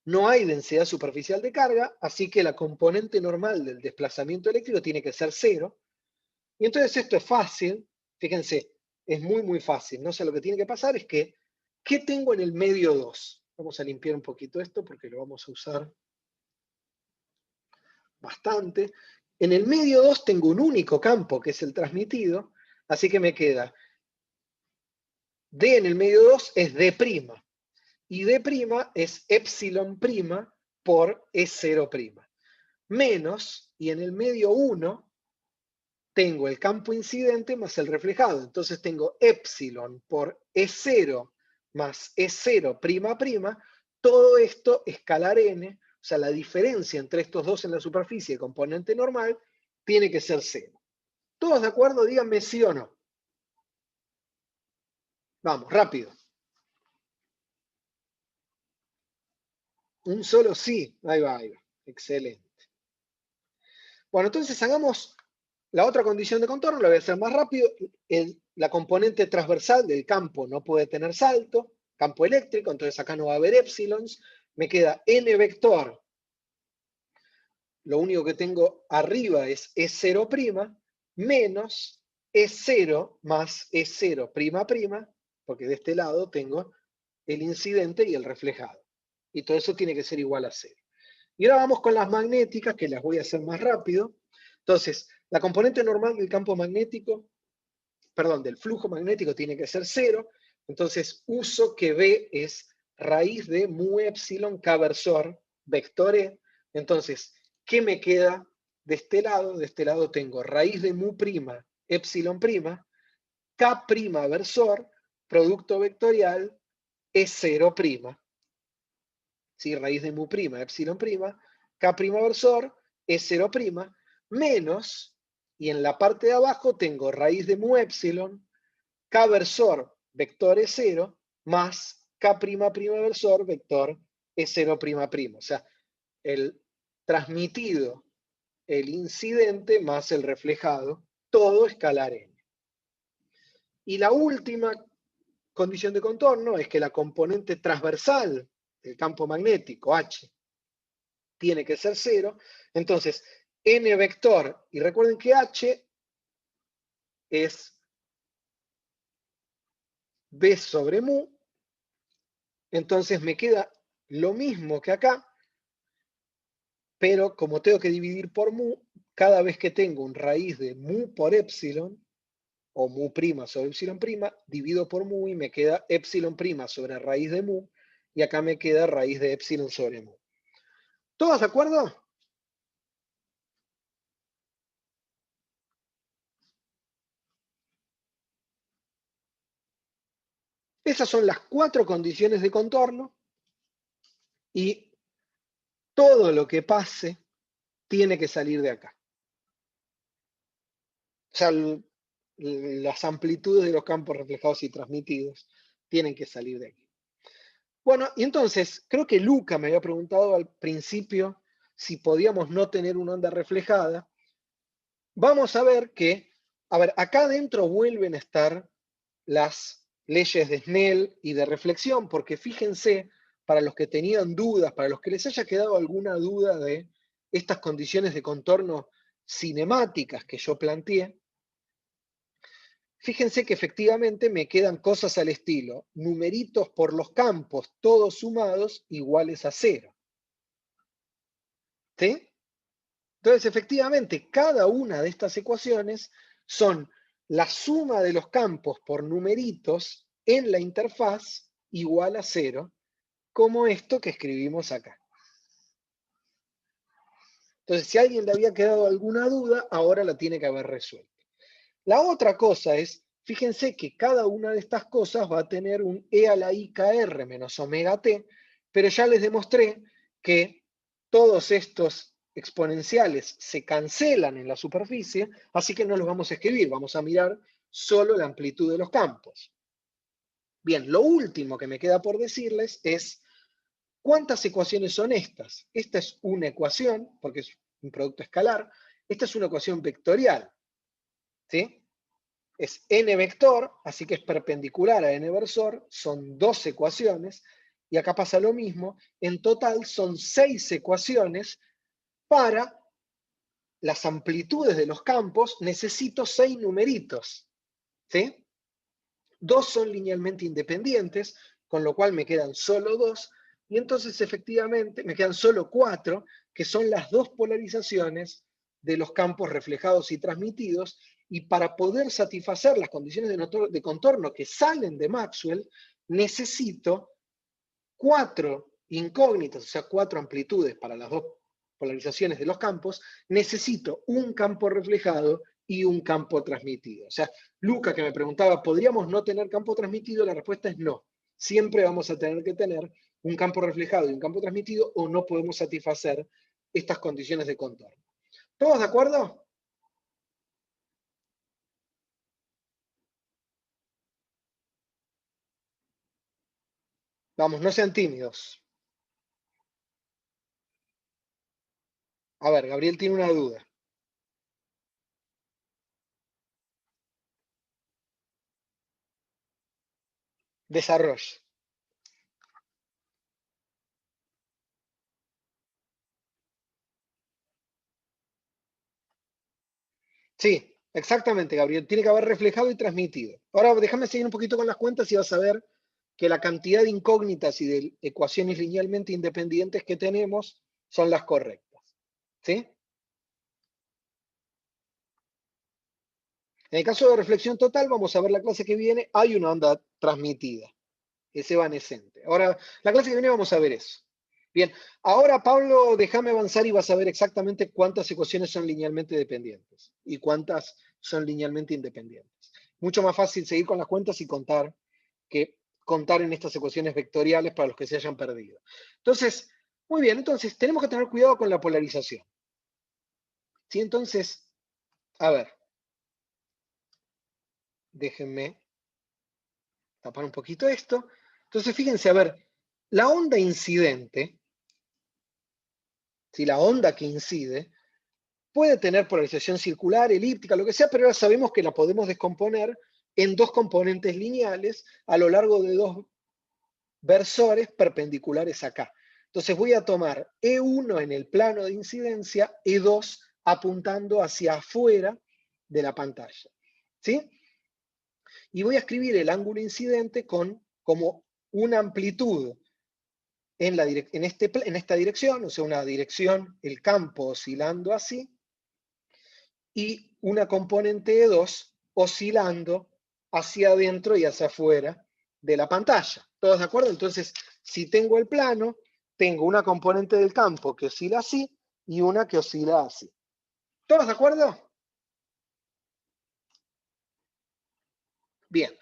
no hay densidad superficial de carga, así que la componente normal del desplazamiento eléctrico tiene que ser 0. Y entonces esto es fácil, fíjense, es muy fácil. No sé, lo que tiene que pasar es que, ¿qué tengo en el medio 2? Vamos a limpiar un poquito esto porque lo vamos a usar bastante. En el medio 2 tengo un único campo, que es el transmitido, así que me queda D en el medio 2 es D', y D' es epsilon' por E0', menos, y en el medio 1 tengo el campo incidente más el reflejado, entonces tengo epsilon por E0 más E0', todo esto escalar n, o sea, la diferencia entre estos dos en la superficie, componente normal, tiene que ser 0. ¿Todos de acuerdo? Díganme sí o no. Vamos, rápido. Un solo sí. Ahí va. Excelente. Bueno, entonces hagamos la otra condición de contorno, la voy a hacer más rápido. La componente transversal del campo no puede tener salto, campo eléctrico, entonces acá no va a haber épsilons. Me queda n vector. Lo único que tengo arriba es E0', menos E0 más E0'', porque de este lado tengo el incidente y el reflejado. Y todo eso tiene que ser igual a 0. Y ahora vamos con las magnéticas, que las voy a hacer más rápido. Entonces, la componente normal del campo magnético, perdón, del flujo magnético tiene que ser 0. Entonces, uso que B es raíz de mu epsilon K versor vector E. Entonces, ¿qué me queda de este lado? De este lado tengo raíz de mu prima epsilon prima, K prima versor, producto vectorial, E0 prima. ¿Sí? Raíz de mu prima epsilon prima, K prima versor, E0', menos, y en la parte de abajo tengo raíz de mu epsilon, K versor, vector E0, más K prima versor, vector E0''. O sea, el transmitido el incidente más el reflejado, todo escalar n. Y la última condición de contorno es que la componente transversal del campo magnético, H, tiene que ser 0. Entonces, n vector, y recuerden que H es B sobre mu, entonces me queda lo mismo que acá, pero como tengo que dividir por mu, cada vez que tengo un raíz de mu por epsilon, o mu prima sobre epsilon prima, divido por mu y me queda epsilon prima sobre raíz de mu, y acá me queda raíz de epsilon sobre mu. ¿Todos de acuerdo? Esas son las 4 condiciones de contorno, y todo lo que pase tiene que salir de acá. O sea, las amplitudes de los campos reflejados y transmitidos tienen que salir de aquí. Bueno, y entonces, creo que Luca me había preguntado al principio si podíamos no tener una onda reflejada. Vamos a ver que, acá adentro vuelven a estar las leyes de Snell y de reflexión, porque fíjense, para los que tenían dudas, para los que les haya quedado alguna duda de estas condiciones de contorno cinemáticas que yo planteé, fíjense que efectivamente me quedan cosas al estilo, numeritos por los campos, todos sumados, iguales a 0. ¿Sí? Entonces, efectivamente, cada una de estas ecuaciones son la suma de los campos por numeritos en la interfaz igual a 0, como esto que escribimos acá. Entonces, si a alguien le había quedado alguna duda, ahora la tiene que haber resuelto. La otra cosa es, fíjense que cada una de estas cosas va a tener un e a la i kr menos omega t, pero ya les demostré que todos estos exponenciales se cancelan en la superficie, así que no los vamos a escribir, vamos a mirar solo la amplitud de los campos. Bien, lo último que me queda por decirles es, ¿cuántas ecuaciones son estas? Esta es una ecuación, porque es un producto escalar, esta es una ecuación vectorial, ¿sí? Es n vector, así que es perpendicular a n versor, son 2 ecuaciones, y acá pasa lo mismo, en total son 6 ecuaciones. Para las amplitudes de los campos necesito 6 numeritos, ¿sí? 2 son linealmente independientes, con lo cual me quedan solo 2, y entonces efectivamente me quedan solo 4, que son las 2 polarizaciones de los campos reflejados y transmitidos, y para poder satisfacer las condiciones de contorno que salen de Maxwell, necesito 4 incógnitas, o sea, 4 amplitudes para las 2 polarizaciones de los campos, necesito un campo reflejado y un campo transmitido. O sea, Luca, que me preguntaba, ¿podríamos no tener campo transmitido? La respuesta es no. Siempre vamos a tener que tener un campo reflejado y un campo transmitido, o no podemos satisfacer estas condiciones de contorno. ¿Todos de acuerdo? Vamos, no sean tímidos. A ver, Gabriel tiene una duda. Desarrolle. Sí, exactamente, Gabriel. Tiene que haber reflejado y transmitido. Ahora déjame seguir un poquito con las cuentas y vas a ver que la cantidad de incógnitas y de ecuaciones linealmente independientes que tenemos son las correctas. ¿Sí? En el caso de reflexión total, vamos a ver la clase que viene, hay una onda transmitida, es evanescente. Ahora, la clase que viene vamos a ver eso. Bien, ahora Pablo, déjame avanzar y vas a ver exactamente cuántas ecuaciones son linealmente dependientes y cuántas son linealmente independientes. Mucho más fácil seguir con las cuentas y contar que contar en estas ecuaciones vectoriales para los que se hayan perdido. Entonces, muy bien, entonces tenemos que tener cuidado con la polarización. ¿Sí? Entonces, a ver, déjenme tapar un poquito esto. Entonces, fíjense, a ver, la onda incidente, si la onda que incide, Puede tener polarización circular, elíptica, lo que sea, pero ahora sabemos que la podemos descomponer en dos componentes lineales a lo largo de dos versores perpendiculares acá. Entonces voy a tomar E1 en el plano de incidencia, E2 apuntando hacia afuera de la pantalla. ¿Sí? Y voy a escribir el ángulo incidente como una amplitud en esta dirección, o sea, una dirección, el campo oscilando así, y una componente E2 oscilando hacia adentro y hacia afuera de la pantalla. ¿Todos de acuerdo? Entonces, si tengo el plano, tengo una componente del campo que oscila así y una que oscila así. ¿Todos de acuerdo? Bien.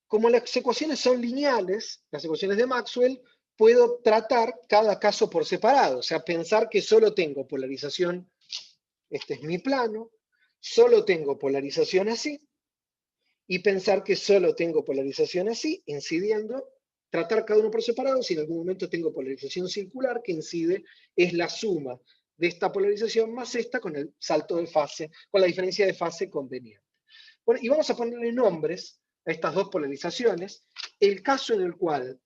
Como las ecuaciones son lineales, las ecuaciones de Maxwell, puedo tratar cada caso por separado. O sea, pensar que solo tengo polarización, este es mi plano, solo tengo polarización así, y pensar que solo tengo polarización así, incidiendo, tratar cada uno por separado. Si en algún momento tengo polarización circular que incide, es la suma de esta polarización más esta con el salto de fase, con la diferencia de fase conveniente. Bueno, y vamos a ponerle nombres a estas dos polarizaciones. El caso en el cual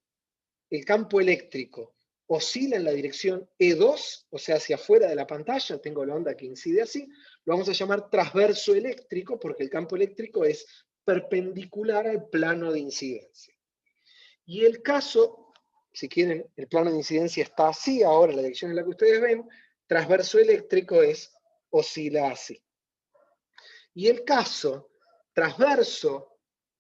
el campo eléctrico oscila en la dirección E2, o sea, hacia afuera de la pantalla, tengo la onda que incide así, lo vamos a llamar transverso eléctrico, porque el campo eléctrico es perpendicular al plano de incidencia. Y el caso, si quieren, el plano de incidencia está así, ahora la dirección en la que ustedes ven, transverso eléctrico oscila así. Y el caso transverso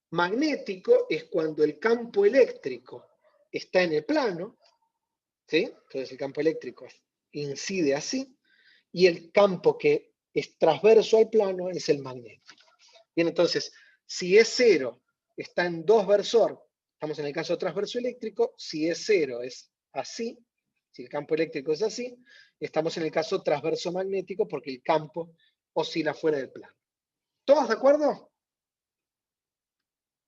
magnético es cuando el campo eléctrico está en el plano, ¿sí? Entonces el campo eléctrico incide así, y el campo que es transverso al plano es el magnético. Bien, entonces, si E0 está en dos versor, estamos en el caso transverso eléctrico, si E0 es así, si el campo eléctrico es así, estamos en el caso transverso magnético porque el campo oscila fuera del plano. ¿Todos de acuerdo?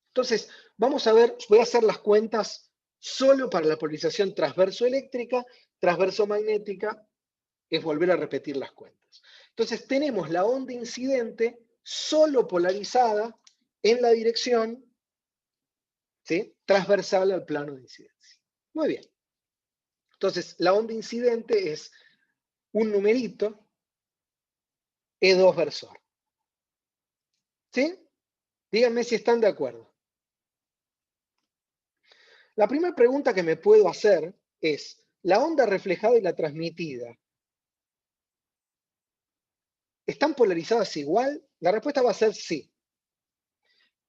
Entonces, vamos a ver, voy a hacer las cuentas solo para la polarización transverso eléctrica, transverso magnética, es volver a repetir las cuentas. Entonces, tenemos la onda incidente solo polarizada en la dirección, ¿sí?, transversal al plano de incidencia. Muy bien. Entonces, la onda incidente es un numerito, E2 versor. ¿Sí? Díganme si están de acuerdo. La primera pregunta que me puedo hacer es, ¿la onda reflejada y la transmitida están polarizadas igual? La respuesta va a ser sí.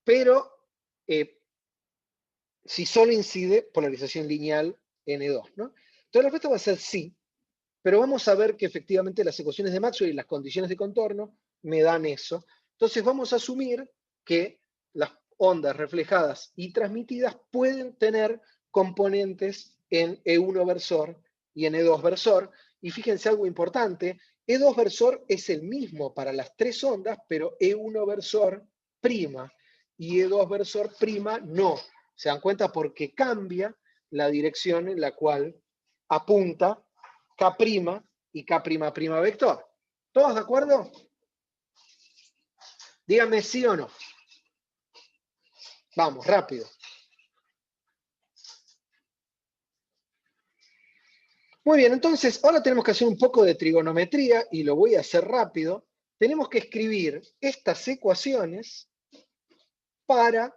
Pero si solo incide polarización lineal N2, ¿no? Entonces la respuesta va a ser sí, pero vamos a ver que efectivamente las ecuaciones de Maxwell y las condiciones de contorno me dan eso. Entonces vamos a asumir que las ondas reflejadas y transmitidas pueden tener componentes en E1 versor y en E2 versor. Y fíjense algo importante, E2 versor es el mismo para las tres ondas, pero E1 versor prima y E2 versor prima no. ¿Se dan cuenta? Porque cambia la dirección en la cual apunta K' y K' vector. ¿Todos de acuerdo? Díganme sí o no. Vamos, rápido. Muy bien, entonces ahora tenemos que hacer un poco de trigonometría y lo voy a hacer rápido. Tenemos que escribir estas ecuaciones para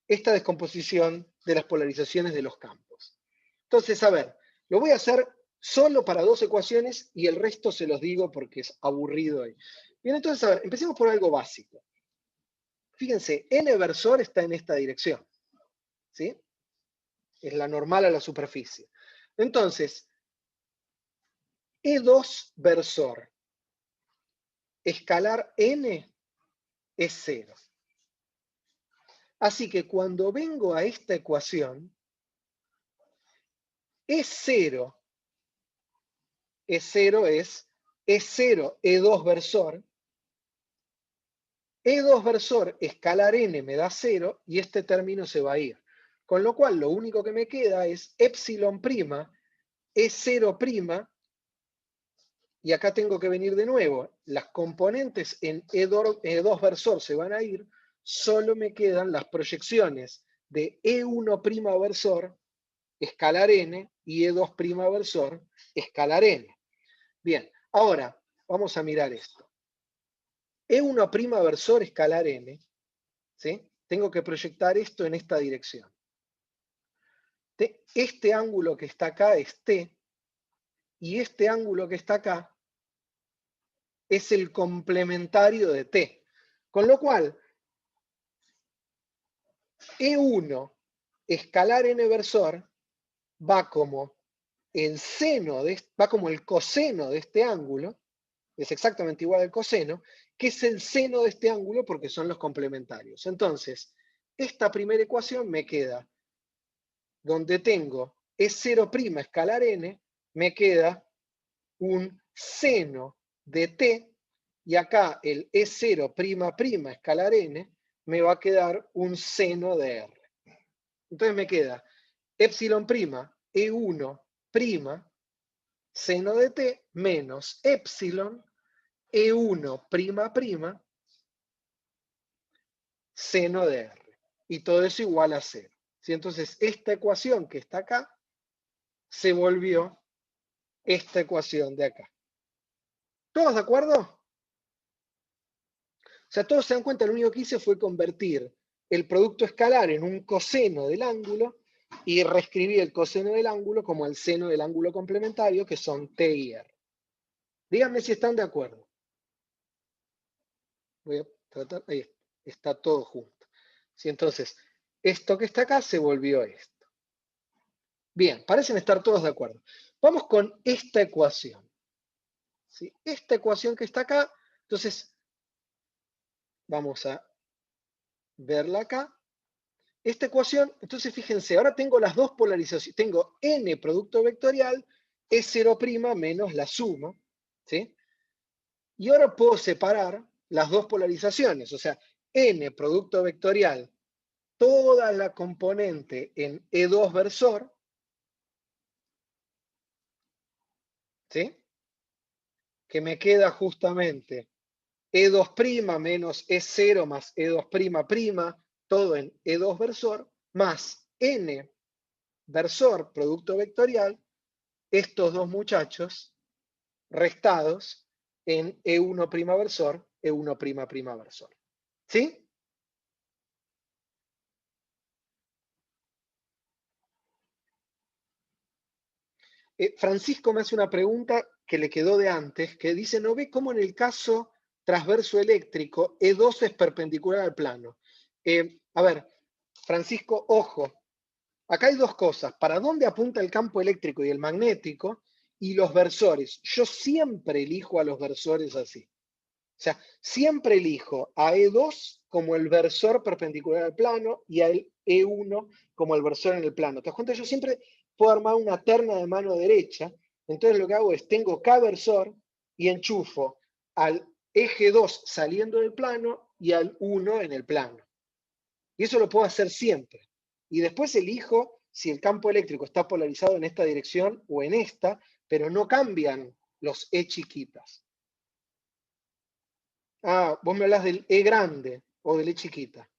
esta descomposición de las polarizaciones de los campos. Entonces, a ver, lo voy a hacer solo para dos ecuaciones y el resto se los digo porque es aburrido hoy. Bien, entonces, a ver, empecemos por algo básico. Fíjense, n versor está en esta dirección, ¿sí? Es la normal a la superficie. Entonces, E2 versor, escalar n es 0. Así que cuando vengo a esta ecuación, E0 es E0 E2 versor. E2 versor escalar n me da 0 y este término se va a ir. Con lo cual, lo único que me queda es epsilon prima E0 prima y acá tengo que venir de nuevo. Las componentes en E2 versor se van a ir, solo me quedan las proyecciones de E1' versor, escalar n, y E2' versor, escalar n. Bien, ahora vamos a mirar esto. E1' versor, escalar n, ¿sí? Tengo que proyectar esto en esta dirección. Este ángulo que está acá es T, y este ángulo que está acá es el complementario de T. Con lo cual, E1 escalar n versor va como el coseno de este ángulo, es exactamente igual al coseno, que es el seno de este ángulo porque son los complementarios. Entonces, esta primera ecuación me queda, donde tengo E0' escalar n, me queda un seno de T, y acá el E0'' escalar n, me va a quedar un seno de R. Entonces me queda epsilon prima E1', seno de T, menos epsilon E1', seno de R. Y todo eso igual a 0. ¿Sí? Entonces esta ecuación que está acá se volvió esta ecuación de acá. ¿Todos de acuerdo? O sea, todos se dan cuenta, lo único que hice fue convertir el producto escalar en un coseno del ángulo y reescribí el coseno del ángulo como el seno del ángulo complementario, que son T y R. Díganme si están de acuerdo. Voy a tratar, ahí está todo junto. ¿Sí? Entonces, esto que está acá se volvió esto. Bien, parecen estar todos de acuerdo. Vamos con esta ecuación. ¿Sí? Esta ecuación que está acá, entonces, vamos a verla acá. Esta ecuación, entonces fíjense, ahora tengo las dos polarizaciones. Tengo n producto vectorial, E0' menos la suma, ¿sí? Y ahora puedo separar las dos polarizaciones, o sea, n producto vectorial, toda la componente en E2 versor, ¿sí? Que me queda justamente E2' menos E0 más E2'', todo en E2 versor, más n versor, producto vectorial, estos dos muchachos restados en E1' versor, E1'' versor. ¿Sí? Francisco me hace una pregunta que le quedó de antes, que dice, ¿no ve cómo en el caso transverso eléctrico E2 es perpendicular al plano? A ver, Francisco, ojo, acá hay dos cosas, para dónde apunta el campo eléctrico y el magnético y los versores. Yo siempre elijo a los versores así. O sea, siempre elijo a E2 como el versor perpendicular al plano y a E1 como el versor en el plano. ¿Te das cuenta? Yo siempre puedo armar una terna de mano derecha. Entonces lo que hago es, tengo K versor y enchufo al eje 2 saliendo del plano y al 1 en el plano. Y eso lo puedo hacer siempre. Y después elijo si el campo eléctrico está polarizado en esta dirección o en esta, pero no cambian los E chiquitas. Ah, vos me hablas del E grande o del E chiquita.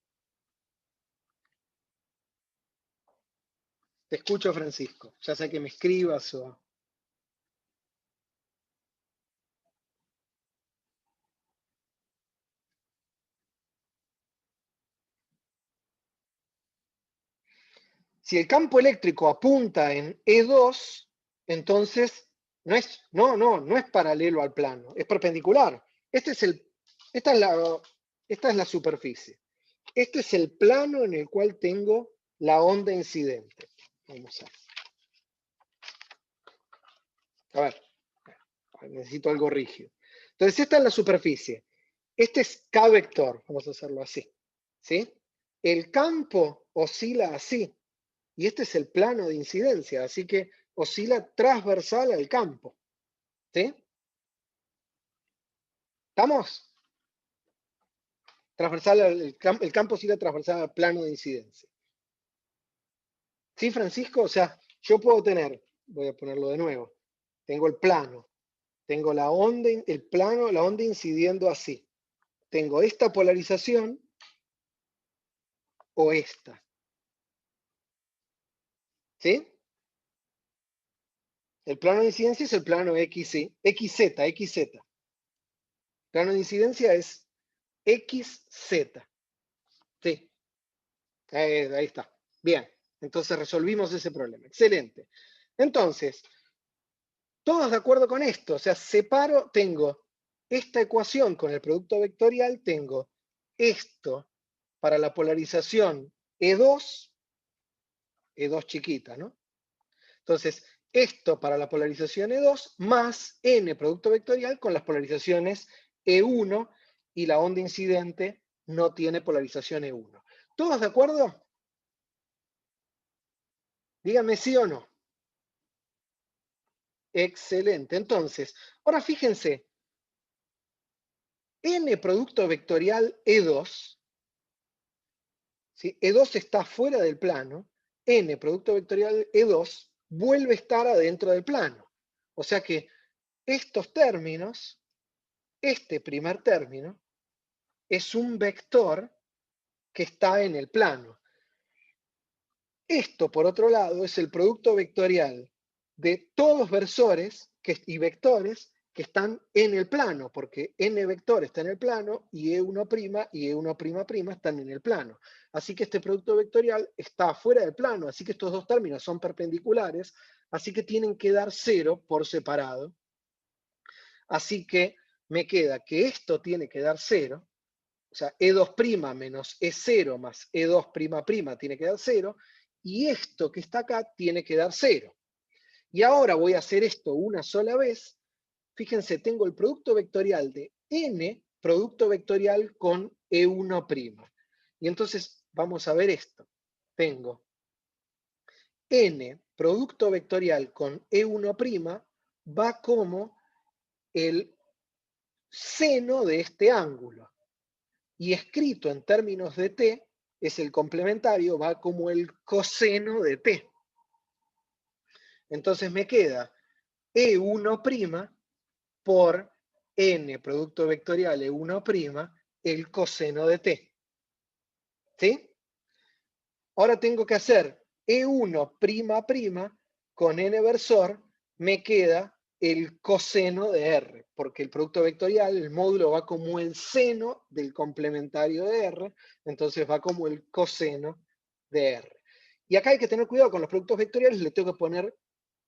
Te escucho, Francisco. Ya sé que me escribas o... Si el campo eléctrico apunta en E2, entonces no es paralelo al plano, es perpendicular. Esta es la superficie. Este es el plano en el cual tengo la onda incidente. Vamos a ver, necesito algo rígido. Entonces, esta es la superficie. Este es K vector, vamos a hacerlo así. ¿Sí? El campo oscila así. Y este es el plano de incidencia, así que oscila transversal al campo. ¿Sí? ¿Estamos? El campo oscila transversal al plano de incidencia. ¿Sí, Francisco? O sea, yo puedo tener, voy a ponerlo de nuevo, tengo el plano, Tengo la onda, el plano, la onda incidiendo así. Tengo esta polarización o esta. ¿Sí? El plano de incidencia es el plano XZ. Plano de incidencia es XZ. Sí, ahí está. Bien, entonces resolvimos ese problema. Excelente. Entonces, todos de acuerdo con esto. O sea, separo, tengo esta ecuación con el producto vectorial, tengo esto para la polarización E2 chiquita, ¿no? Entonces, esto para la polarización E2 más N producto vectorial con las polarizaciones E1 y la onda incidente no tiene polarización E1. ¿Todos de acuerdo? Díganme sí o no. Excelente. Entonces, ahora fíjense, N producto vectorial E2, ¿sí? E2 está fuera del plano, N producto vectorial E2 vuelve a estar adentro del plano. O sea que estos términos, este primer término, es un vector que está en el plano. Esto, por otro lado, es el producto vectorial de todos los versores y vectores que están en el plano, porque n vector está en el plano y E1' y E1'' están en el plano. Así que este producto vectorial está fuera del plano, así que estos dos términos son perpendiculares, así que tienen que dar 0 por separado. Así que me queda que esto tiene que dar 0, o sea, E2' menos E0 más E2'' tiene que dar 0, y esto que está acá tiene que dar 0. Y ahora voy a hacer esto una sola vez. Fíjense, tengo el producto vectorial de N, producto vectorial con E1'. Y entonces vamos a ver esto. Tengo N, producto vectorial con E1', va como el seno de este ángulo. Y escrito en términos de t, es el complementario, va como el coseno de t. Entonces me queda E1' por n producto vectorial E1', el coseno de t. ¿Sí? Ahora tengo que hacer E1'' con n versor, me queda el coseno de R, porque el producto vectorial, el módulo va como el seno del complementario de R, entonces va como el coseno de R. Y acá hay que tener cuidado con los productos vectoriales, le tengo que poner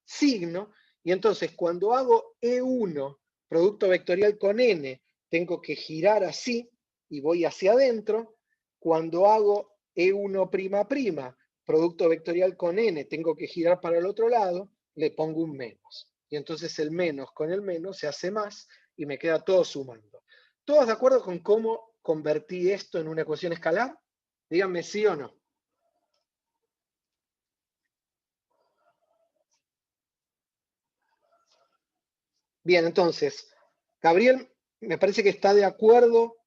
signo, y entonces cuando hago E1, producto vectorial con N, tengo que girar así, y voy hacia adentro. Cuando hago E1'', producto vectorial con N, tengo que girar para el otro lado, le pongo un menos. Y entonces el menos con el menos se hace más y me queda todo sumando. ¿Todos de acuerdo con cómo convertí esto en una ecuación escalar? Díganme sí o no. Bien, entonces, Gabriel me parece que está de acuerdo, o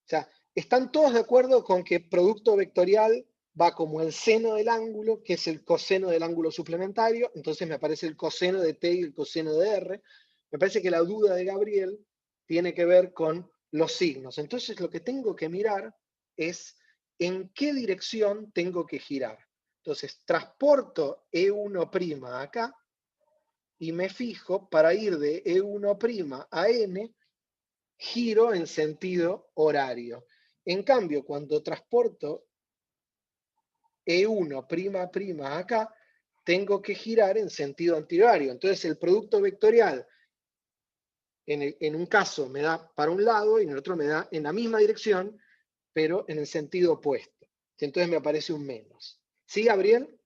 sea, están todos de acuerdo con que producto vectorial va como el seno del ángulo, que es el coseno del ángulo suplementario, entonces me aparece el coseno de t y el coseno de r. Me parece que la duda de Gabriel tiene que ver con los signos. Entonces lo que tengo que mirar es en qué dirección tengo que girar. Entonces transporto E1' acá y me fijo para ir de E1' a N, giro en sentido horario. En cambio, cuando transporto E1'' acá, tengo que girar en sentido antihorario. Entonces el producto vectorial en un caso me da para un lado y en el otro me da en la misma dirección, pero en el sentido opuesto. Entonces me aparece un menos. ¿Sí, Gabriel?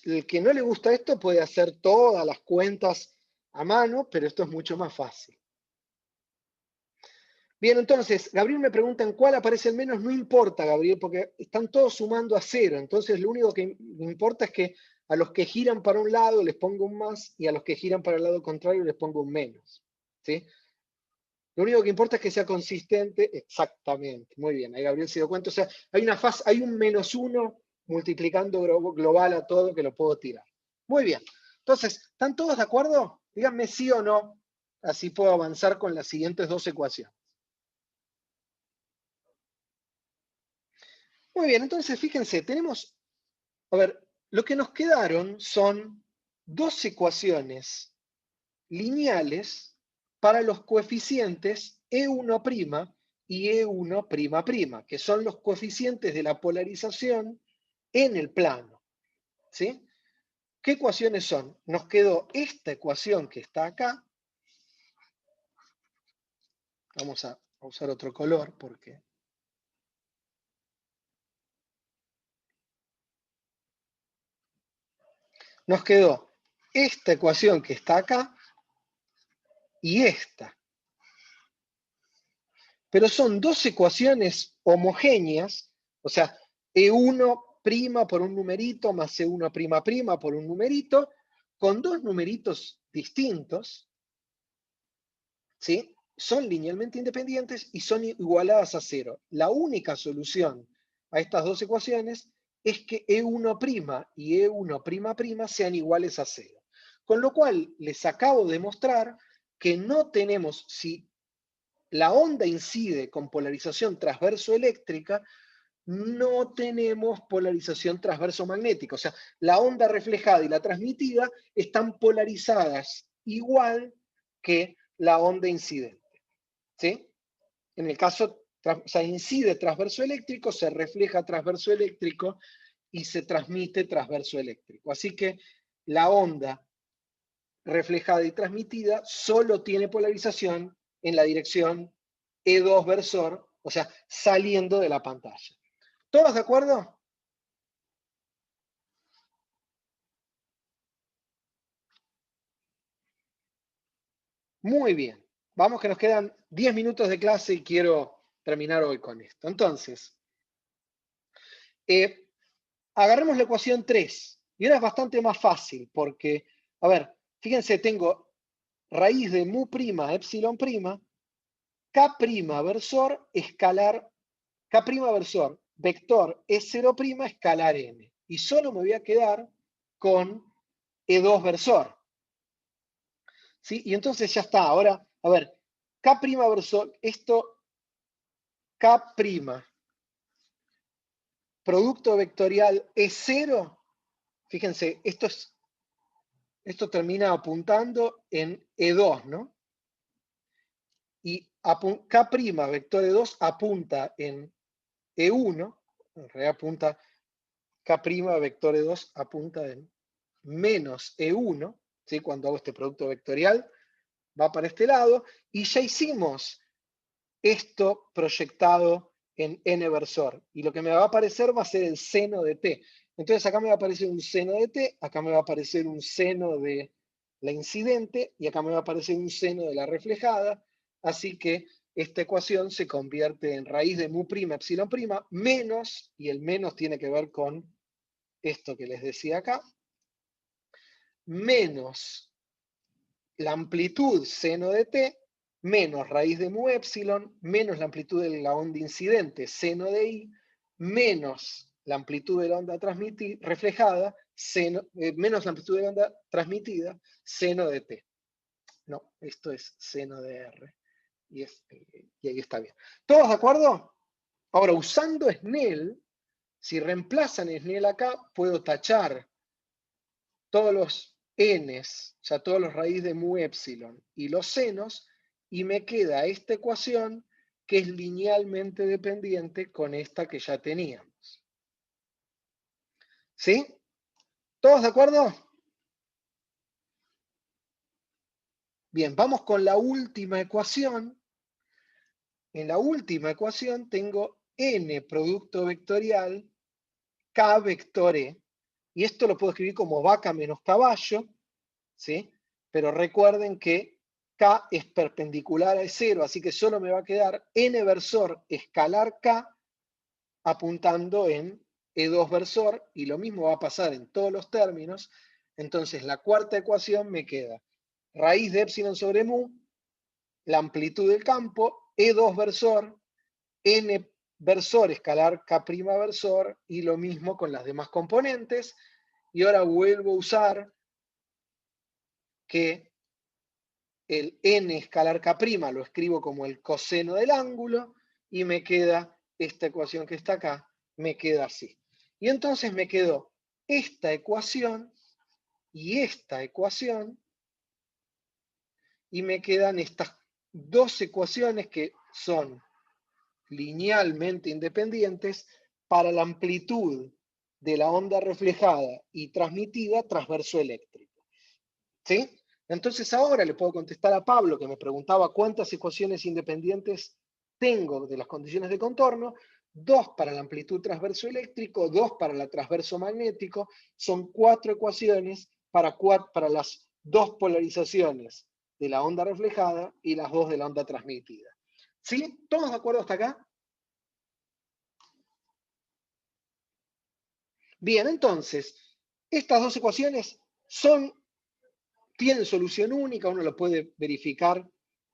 El que no le gusta esto puede hacer todas las cuentas a mano, pero esto es mucho más fácil. Bien, entonces, Gabriel me pregunta en cuál aparece el menos. No importa, Gabriel, porque están todos sumando a 0. Entonces, lo único que me importa es que a los que giran para un lado les pongo un más y a los que giran para el lado contrario les pongo un menos. ¿Sí? Lo único que importa es que sea consistente. Exactamente. Muy bien. Ahí Gabriel se dio cuenta. O sea, hay una fase, hay un -1 multiplicando global a todo que lo puedo tirar. Muy bien. Entonces, ¿están todos de acuerdo? Díganme sí o no. Así puedo avanzar con las siguientes dos ecuaciones. Muy bien, entonces fíjense, tenemos, a ver, lo que nos quedaron son dos ecuaciones lineales para los coeficientes E1' y E1'', que son los coeficientes de la polarización en el plano. ¿Sí? ¿Qué ecuaciones son? Nos quedó esta ecuación que está acá. Vamos a usar otro color porque... Nos quedó esta ecuación que está acá y esta. Pero son dos ecuaciones homogéneas, o sea, E1' por un numerito más E1'' por un numerito, con dos numeritos distintos, ¿sí? Son linealmente independientes y son igualadas a 0. La única solución a estas dos ecuaciones es que E1' y E1'' sean iguales a 0. Con lo cual, les acabo de mostrar que no tenemos, si la onda incide con polarización transverso-eléctrica, no tenemos polarización transverso-magnética. O sea, la onda reflejada y la transmitida están polarizadas igual que la onda incidente. ¿Sí? En el caso, o sea, incide transverso-eléctrico, se refleja transverso-eléctrico y se transmite transverso-eléctrico. Así que la onda reflejada y transmitida solo tiene polarización en la dirección E2 versor, o sea, saliendo de la pantalla. ¿Todos de acuerdo? Muy bien. Vamos que nos quedan 10 minutos de clase y quiero terminar hoy con esto. Entonces, agarremos la ecuación 3. Y ahora es bastante más fácil porque, a ver, fíjense, tengo raíz de mu', epsilon', K' versor escalar, K' versor vector E0' escalar n. Y solo me voy a quedar con E2 versor. ¿Sí? Y entonces ya está. Ahora, a ver, K' versor, esto K', producto vectorial E0, fíjense, esto termina apuntando en E2, ¿no? Y K' vector E2 apunta en E1, en realidad apunta K' vector E2 apunta en menos E1, ¿sí? Cuando hago este producto vectorial, va para este lado, y ya hicimos esto proyectado en n versor, y lo que me va a aparecer va a ser el seno de t. Entonces acá me va a aparecer un seno de t, acá me va a aparecer un seno de la incidente, y acá me va a aparecer un seno de la reflejada, así que esta ecuación se convierte en raíz de mu', epsilon', menos, y el menos tiene que ver con esto que les decía acá, menos la amplitud seno de t, menos raíz de mu epsilon, menos la amplitud de la onda incidente seno de i, menos la amplitud de la onda reflejada, menos la amplitud de la onda transmitida, seno de t. No, esto es seno de r. Y ahí está bien. ¿Todos de acuerdo? Ahora, usando Snell, si reemplazan Snell acá, puedo tachar todos los n's, o sea, todos los raíces de mu epsilon y los senos, y me queda esta ecuación que es linealmente dependiente con esta que ya teníamos. ¿Sí? ¿Todos de acuerdo? Bien, vamos con la última ecuación. En la última ecuación tengo n producto vectorial k vector e, y esto lo puedo escribir como vaca menos caballo, ¿sí? Pero recuerden que K es perpendicular a E0, así que solo me va a quedar n versor escalar K apuntando en E2 versor, y lo mismo va a pasar en todos los términos. Entonces la cuarta ecuación me queda raíz de epsilon sobre mu la amplitud del campo, E2 versor, N versor escalar K' versor, y lo mismo con las demás componentes. Y ahora vuelvo a usar que el N escalar K' lo escribo como el coseno del ángulo, y me queda esta ecuación que está acá, me queda así. Y entonces me quedó esta ecuación y esta ecuación, y me quedan estas dos ecuaciones que son linealmente independientes para la amplitud de la onda reflejada y transmitida transverso eléctrico. ¿Sí? Entonces ahora le puedo contestar a Pablo, que me preguntaba cuántas ecuaciones independientes tengo de las condiciones de contorno. 2 para la amplitud transverso eléctrico, 2 para la transverso magnético. Son 4 ecuaciones para las 2 polarizaciones de la onda reflejada y las 2 de la onda transmitida. ¿Sí? ¿Todos de acuerdo hasta acá? Bien, entonces, estas dos ecuaciones tienen solución única, uno lo puede verificar,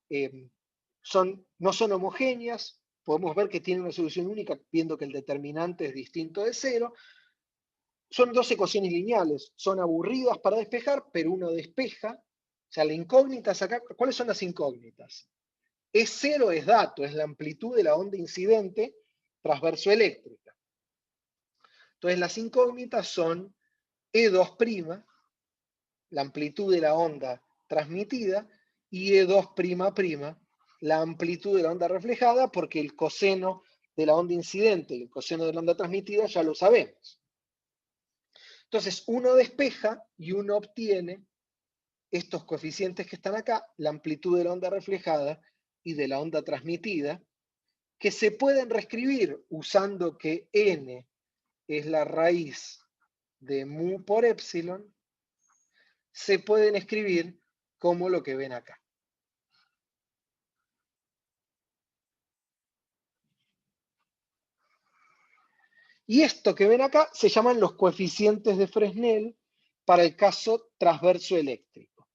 no son homogéneas, podemos ver que tienen una solución única viendo que el determinante es distinto de cero. Son dos ecuaciones lineales, son aburridas para despejar, pero uno despeja. O sea, la incógnita es acá. ¿Cuáles son las incógnitas? E0 es dato, es la amplitud de la onda incidente transverso eléctrica. Entonces las incógnitas son E2', la amplitud de la onda transmitida, y E2'', la amplitud de la onda reflejada, porque el coseno de la onda incidente y el coseno de la onda transmitida ya lo sabemos. Entonces uno despeja y uno obtiene estos coeficientes que están acá, la amplitud de la onda reflejada y de la onda transmitida, que se pueden reescribir usando que n es la raíz de mu por epsilon, se pueden escribir como lo que ven acá. Y esto que ven acá se llaman los coeficientes de Fresnel para el caso transverso eléctrico.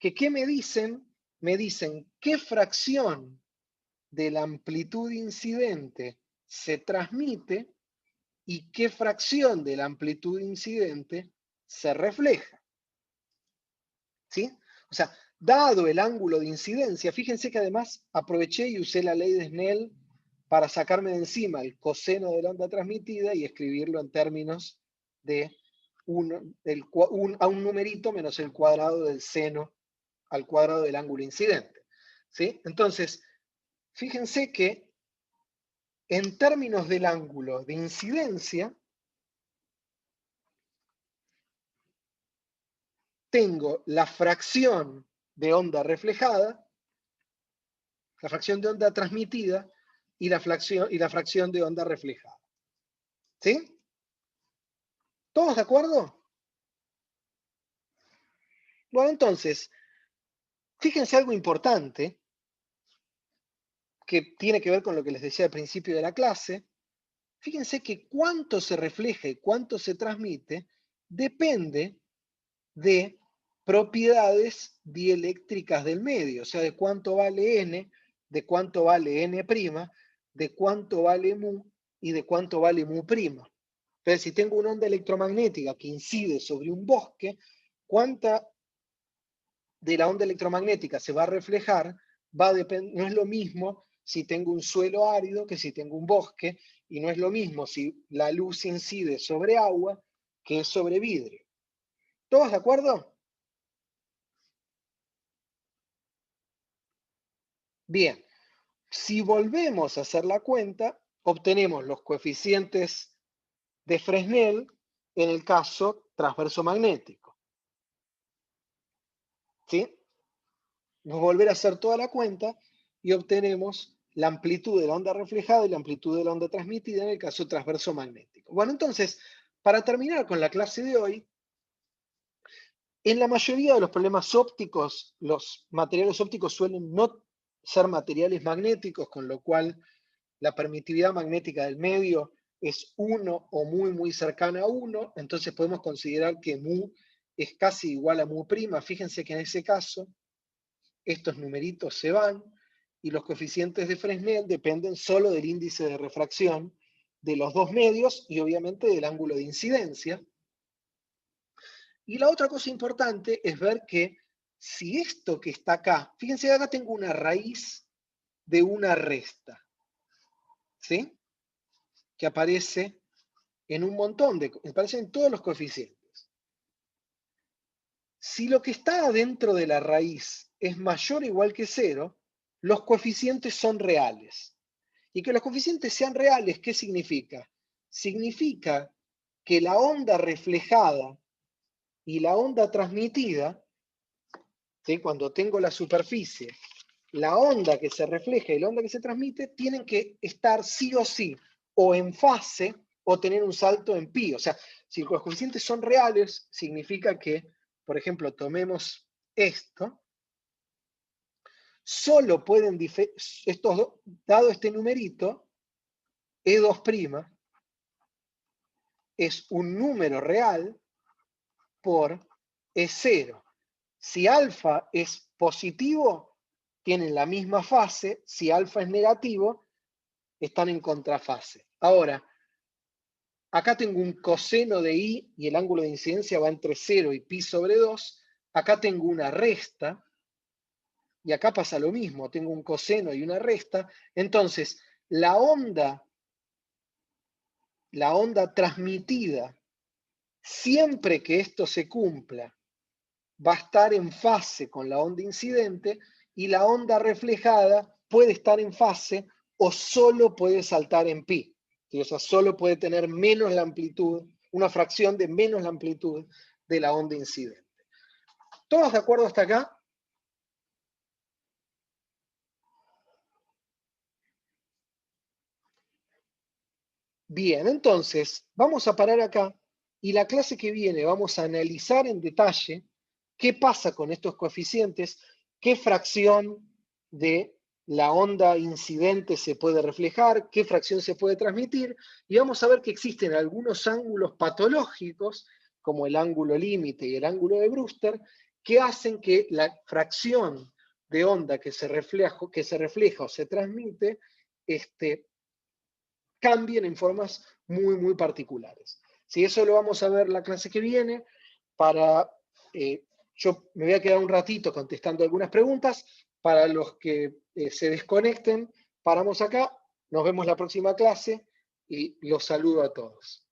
¿Qué me dicen? Me dicen qué fracción de la amplitud incidente se transmite y qué fracción de la amplitud incidente se refleja. ¿Sí? O sea, dado el ángulo de incidencia, fíjense que además aproveché y usé la ley de Snell para sacarme de encima el coseno de la onda transmitida y escribirlo en términos de a un numerito menos el cuadrado del seno al cuadrado del ángulo incidente. ¿Sí? Entonces, fíjense que en términos del ángulo de incidencia, tengo la fracción de onda reflejada, la fracción de onda transmitida y la fracción de onda reflejada. ¿Sí? ¿Todos de acuerdo? Bueno, entonces, fíjense algo importante que tiene que ver con lo que les decía al principio de la clase. Fíjense que cuánto se refleja y cuánto se transmite depende de propiedades dieléctricas del medio, o sea, de cuánto vale n, de cuánto vale n', de cuánto vale mu y de cuánto vale mu'. Entonces, si tengo una onda electromagnética que incide sobre un bosque, ¿cuánta de la onda electromagnética se va a reflejar? No es lo mismo si tengo un suelo árido que si tengo un bosque, y no es lo mismo si la luz incide sobre agua que sobre vidrio. ¿Todos de acuerdo? Bien, si volvemos a hacer la cuenta, obtenemos los coeficientes de Fresnel en el caso transverso magnético. ¿Sí? Vamos a volver a hacer toda la cuenta y obtenemos la amplitud de la onda reflejada y la amplitud de la onda transmitida en el caso transverso magnético. Bueno, entonces, para terminar con la clase de hoy, en la mayoría de los problemas ópticos, los materiales ópticos suelen no ser materiales magnéticos, con lo cual la permitividad magnética del medio es 1 o muy cercana a 1, entonces podemos considerar que mu es casi igual a mu'. Fíjense que en ese caso estos numeritos se van, y los coeficientes de Fresnel dependen solo del índice de refracción de los dos medios y obviamente del ángulo de incidencia. Y la otra cosa importante es ver que si esto que está acá, fíjense, acá tengo una raíz de una resta, ¿sí? Que aparece en un montón aparece en todos los coeficientes. Si lo que está adentro de la raíz es mayor o igual que 0, los coeficientes son reales. Y que los coeficientes sean reales, ¿qué significa? Significa que la onda reflejada y la onda transmitida, ¿sí? Cuando tengo la superficie, la onda que se refleja y la onda que se transmite tienen que estar sí o sí o en fase o tener un salto en pi. O sea, si los coeficientes son reales, significa que, por ejemplo, tomemos esto, solo pueden, dado este numerito, E2' es un número real por E0. Si alfa es positivo, tienen la misma fase. Si alfa es negativo, están en contrafase. Ahora, acá tengo un coseno de I y el ángulo de incidencia va entre 0 y pi sobre 2. Acá tengo una resta y acá pasa lo mismo. Tengo un coseno y una resta. Entonces, la onda transmitida, siempre que esto se cumpla, va a estar en fase con la onda incidente y la onda reflejada puede estar en fase o solo puede saltar en pi. O sea, solo puede tener menos la amplitud, una fracción de menos la amplitud de la onda incidente. ¿Todos de acuerdo hasta acá? Bien, entonces vamos a parar acá y la clase que viene vamos a analizar en detalle qué pasa con estos coeficientes, qué fracción de la onda incidente se puede reflejar, qué fracción se puede transmitir, y vamos a ver que existen algunos ángulos patológicos, como el ángulo límite y el ángulo de Brewster, que hacen que la fracción de onda que se refleja o se transmite cambien en formas muy, muy particulares. Si eso lo vamos a ver la clase que viene, yo me voy a quedar un ratito contestando algunas preguntas. Para los que se desconecten, paramos acá, nos vemos la próxima clase y los saludo a todos.